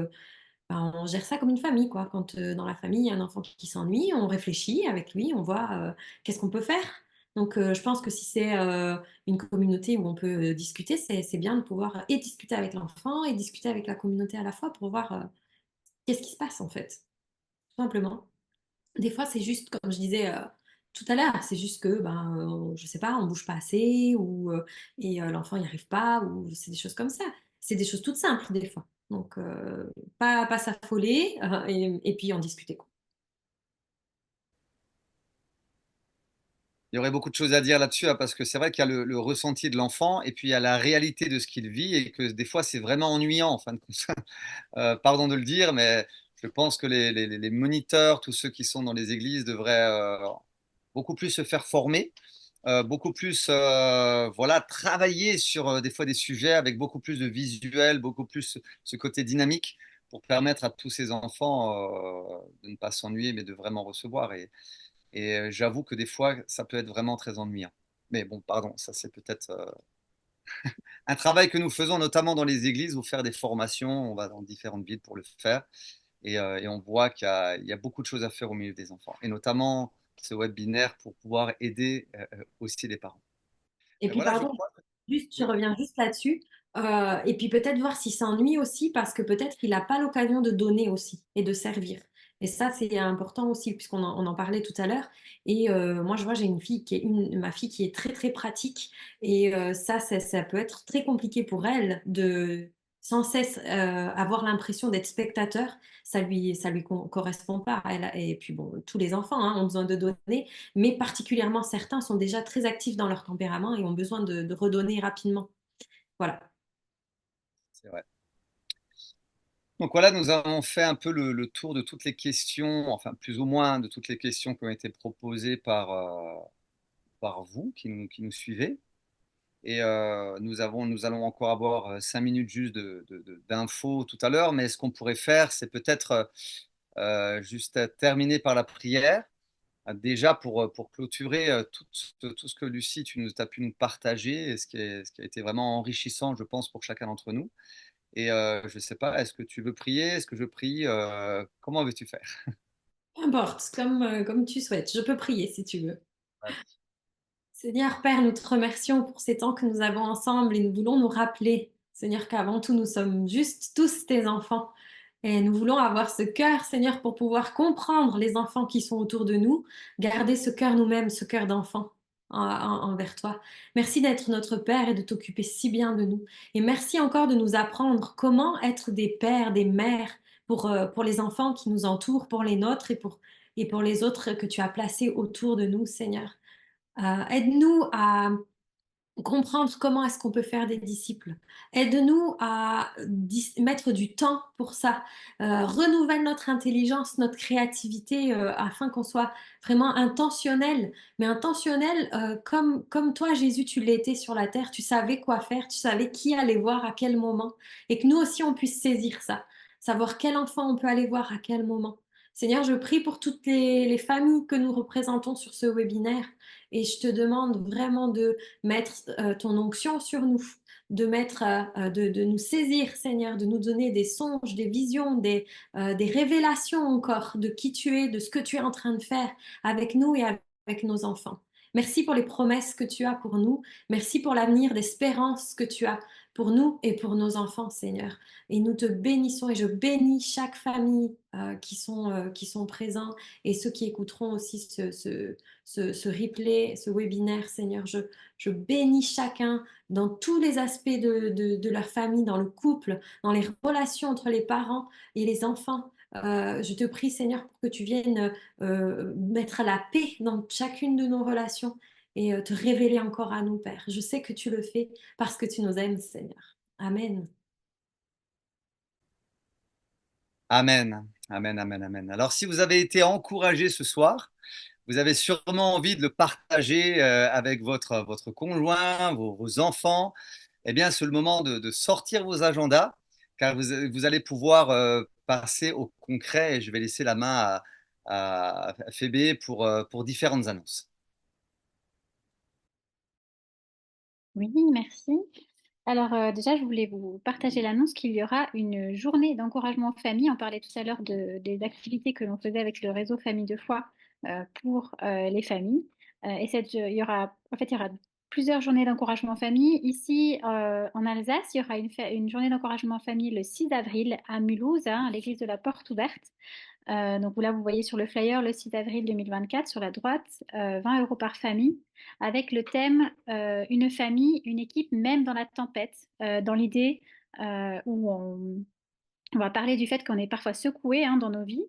ben, on gère ça comme une famille, quoi. Quand, dans la famille, il y a un enfant qui s'ennuie, on réfléchit avec lui, on voit, qu'est-ce qu'on peut faire? Donc, je pense que si c'est, une communauté où on peut, discuter, c'est bien de pouvoir et discuter avec l'enfant et discuter avec la communauté à la fois pour voir, qu'est-ce qui se passe, en fait, tout simplement. Des fois, c'est juste comme je disais, tout à l'heure, c'est juste que, ben, je sais pas, on bouge pas assez ou, l'enfant n'y arrive pas ou c'est des choses comme ça. C'est des choses toutes simples des fois. Donc, pas s'affoler, et puis en discuter, quoi. Il y aurait beaucoup de choses à dire là-dessus, hein, parce que c'est vrai qu'il y a le ressenti de l'enfant et puis il y a la réalité de ce qu'il vit et que des fois c'est vraiment ennuyant en fin de compte. Pardon de le dire, mais je pense que les moniteurs, tous ceux qui sont dans les églises devraient beaucoup plus se faire former, beaucoup plus voilà, travailler sur des fois des sujets avec beaucoup plus de visuels, beaucoup plus ce côté dynamique pour permettre à tous ces enfants de ne pas s'ennuyer, mais de vraiment recevoir. Et j'avoue que des fois, ça peut être vraiment très ennuyant. Mais bon, pardon, ça c'est peut-être un travail que nous faisons notamment dans les églises ou faire des formations. On va dans différentes villes pour le faire. Et on voit qu'il y a beaucoup de choses à faire au milieu des enfants. Et notamment ce webinaire pour pouvoir aider aussi les parents. Et Mais puis, voilà, je pardon, crois. juste, je Oui, reviens juste là-dessus. Et puis peut-être voir s'il s'ennuie aussi parce que peut-être qu'il n'a pas l'occasion de donner aussi et de servir. Et ça, c'est important aussi, puisqu'on en parlait tout à l'heure. Et moi, je vois, j'ai une fille qui est ma fille qui est très, très pratique. Et ça peut être très compliqué pour elle de sans cesse avoir l'impression d'être spectateur. Ça lui correspond pas. Et puis bon, tous les enfants hein, ont besoin de donner, mais particulièrement certains sont déjà très actifs dans leur tempérament et ont besoin de redonner rapidement. Voilà. c'est vrai. Donc voilà, nous avons fait un peu le tour de toutes les questions, enfin plus ou moins de toutes les questions qui ont été proposées par vous qui nous suivez. Et nous allons encore avoir 5 minutes juste d'infos tout à l'heure, mais ce qu'on pourrait faire, c'est peut-être juste terminer par la prière. Déjà pour clôturer tout ce que Lucie, as pu nous partager, et ce qui a été vraiment enrichissant, je pense, pour chacun d'entre nous. Et je ne sais pas, est-ce que tu veux prier? Est-ce que je prie? Comment veux-tu faire? Peu importe, comme tu souhaites. Je peux prier si tu veux. Vas-y. Seigneur Père, nous te remercions pour ces temps que nous avons ensemble et nous voulons nous rappeler, Seigneur, qu'avant tout, nous sommes juste tous tes enfants. Et nous voulons avoir ce cœur, Seigneur, pour pouvoir comprendre les enfants qui sont autour de nous, garder ce cœur nous-mêmes, ce cœur d'enfant envers toi. Merci d'être notre Père et de t'occuper si bien de nous. Et merci encore de nous apprendre comment être des pères, des mères pour les enfants qui nous entourent, pour les nôtres et pour les autres que tu as placés autour de nous, Seigneur. Aide-nous à comprendre comment est-ce qu'on peut faire des disciples. Aide-nous à mettre du temps pour ça. Renouvelle notre intelligence, notre créativité afin qu'on soit vraiment intentionnel, mais intentionnel comme toi, Jésus, tu l'étais sur la terre. Tu savais quoi faire, tu savais qui aller voir à quel moment, et que nous aussi, on puisse saisir ça, savoir quel enfant on peut aller voir à quel moment. Seigneur, je prie pour toutes les familles que nous représentons sur ce webinaire et je te demande vraiment de mettre ton onction sur nous, de nous saisir, Seigneur, de nous donner des songes, des visions, des révélations encore de qui tu es, de ce que tu es en train de faire avec nous et avec nos enfants. Merci pour les promesses que tu as pour nous. Merci pour l'avenir d'espérance que tu as pour nous et pour nos enfants, Seigneur. Et nous te bénissons et je bénis chaque famille qui sont présents et ceux qui écouteront aussi ce replay, ce webinaire, Seigneur. Je bénis chacun dans tous les aspects de leur famille, dans le couple, dans les relations entre les parents et les enfants. Je te prie, Seigneur, pour que tu viennes mettre la paix dans chacune de nos relations et te révéler encore à nous, Père. Je sais que tu le fais parce que tu nous aimes, Seigneur. Amen. Amen. Amen, amen, amen. Alors, si vous avez été encouragé ce soir, vous avez sûrement envie de le partager avec votre conjoint, vos enfants. Eh bien, c'est le moment de sortir vos agendas, car vous allez pouvoir passer au concret et je vais laisser la main à Phébé pour différentes annonces. Oui, merci. Alors déjà, je voulais vous partager l'annonce qu'il y aura une journée d'encouragement famille. On parlait tout à l'heure des activités que l'on faisait avec le réseau Famille de foi pour les familles. Il y aura plusieurs journées d'encouragement famille. Ici, en Alsace, il y aura une journée d'encouragement famille le 6 avril à Mulhouse, hein, à l'église de la Porte Ouverte. Donc là, vous voyez sur le flyer le 6 avril 2024, sur la droite, 20 € par famille, avec le thème Une famille, une équipe, même dans la tempête, dans l'idée où on va parler du fait qu'on est parfois secoué hein, dans nos vies,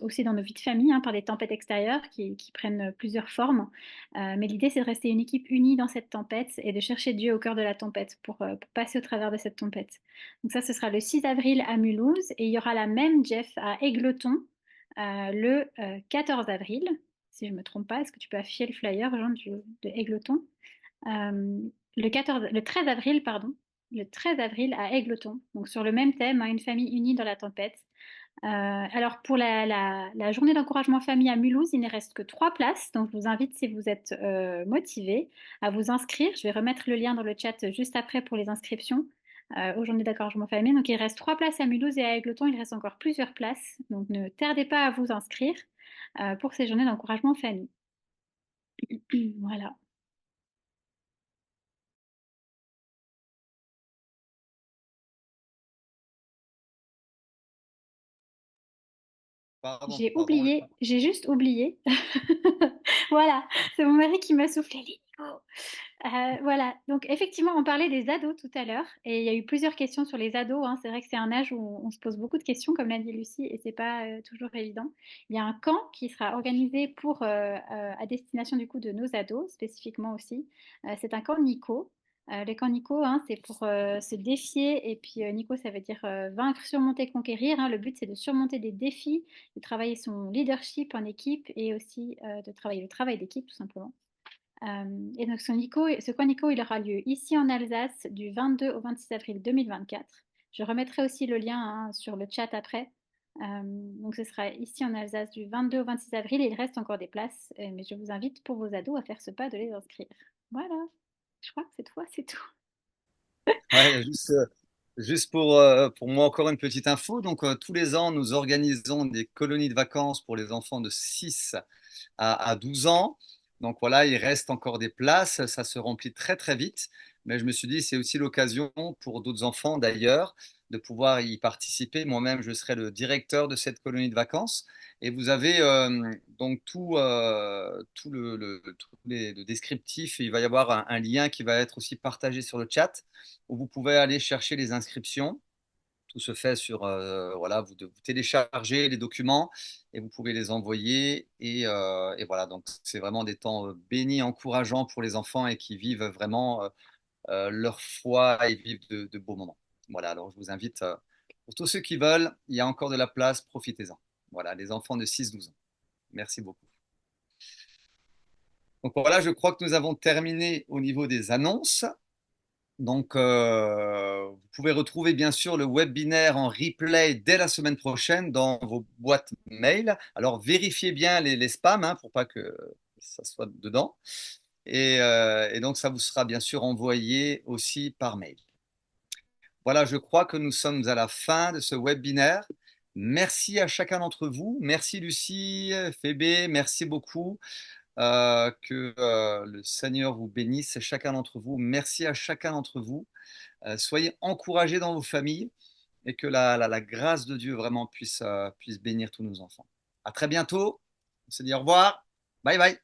aussi dans nos vies de famille, hein, par des tempêtes extérieures qui prennent plusieurs formes. Mais l'idée, c'est de rester une équipe unie dans cette tempête et de chercher Dieu au cœur de la tempête pour passer au travers de cette tempête. Donc ça, ce sera le 6 avril à Mulhouse et il y aura la même, Jeff, à Égletons le 14 avril. Si je ne me trompe pas, est-ce que tu peux afficher le flyer, Jean, de Égletons le 13 avril, pardon, le 13 avril à Égletons, donc sur le même thème, hein, une famille unie dans la tempête. Alors pour la journée d'encouragement famille à Mulhouse, il ne reste que 3 places, donc je vous invite, si vous êtes motivé, à vous inscrire. Je vais remettre le lien dans le chat juste après pour les inscriptions aux journées d'encouragement famille. Donc il reste 3 places à Mulhouse et à Égletons, il reste encore plusieurs places. Donc ne tardez pas à vous inscrire pour ces journées d'encouragement famille. Voilà. Pardon, J'ai pardon. oublié, j'ai juste oublié. Voilà, c'est mon mari qui m'a soufflé l'hélico. Voilà, donc effectivement, on parlait des ados tout à l'heure et il y a eu plusieurs questions sur les ados, hein. C'est vrai que c'est un âge où on se pose beaucoup de questions, comme l'a dit Lucie, et c'est pas toujours évident. Il y a un camp qui sera organisé à destination du coup de nos ados, spécifiquement aussi. C'est un camp Nico. Le camp Nico, hein, c'est pour se défier, et puis Nico, ça veut dire vaincre, surmonter, conquérir, hein. Le but, c'est de surmonter des défis, de travailler son leadership en équipe et aussi de travailler le travail d'équipe, tout simplement. Et donc ce camp Nico, il aura lieu ici en Alsace du 22 au 26 avril 2024. Je remettrai aussi le lien, hein, sur le chat après. Donc ce sera ici en Alsace du 22 au 26 avril et il reste encore des places, mais je vous invite pour vos ados à faire ce pas de les inscrire. Voilà, je crois que cette fois c'est tout. Ouais, juste pour moi, encore une petite info. Donc, tous les ans, nous organisons des colonies de vacances pour les enfants de 6 à 12 ans. Donc voilà, il reste encore des places, ça se remplit très très vite. Mais je me suis dit, c'est aussi l'occasion pour d'autres enfants d'ailleurs de pouvoir y participer. Moi-même, je serai le directeur de cette colonie de vacances. Et vous avez donc tout le descriptif. Il va y avoir un lien qui va être aussi partagé sur le chat où vous pouvez aller chercher les inscriptions. Tout se fait sur, voilà, vous téléchargez les documents et vous pouvez les envoyer. Et voilà, donc c'est vraiment des temps bénis, encourageants pour les enfants et qui vivent vraiment leur foi et vivent de beaux moments. Voilà, alors je vous invite, pour tous ceux qui veulent, il y a encore de la place, profitez-en. Voilà, les enfants de 6-12 ans. Merci beaucoup. Donc voilà, je crois que nous avons terminé au niveau des annonces. Donc, vous pouvez retrouver bien sûr le webinaire en replay dès la semaine prochaine dans vos boîtes mail. Alors, vérifiez bien les spams, hein, pour pas que ça soit dedans. Et donc, ça vous sera bien sûr envoyé aussi par mail. Voilà, je crois que nous sommes à la fin de ce webinaire. Merci à chacun d'entre vous. Merci Lucie, Phébé, merci beaucoup. Que le Seigneur vous bénisse, chacun d'entre vous. Merci à chacun d'entre vous. Soyez encouragés dans vos familles et que la grâce de Dieu vraiment puisse bénir tous nos enfants. À très bientôt. On se dit au revoir. Bye bye.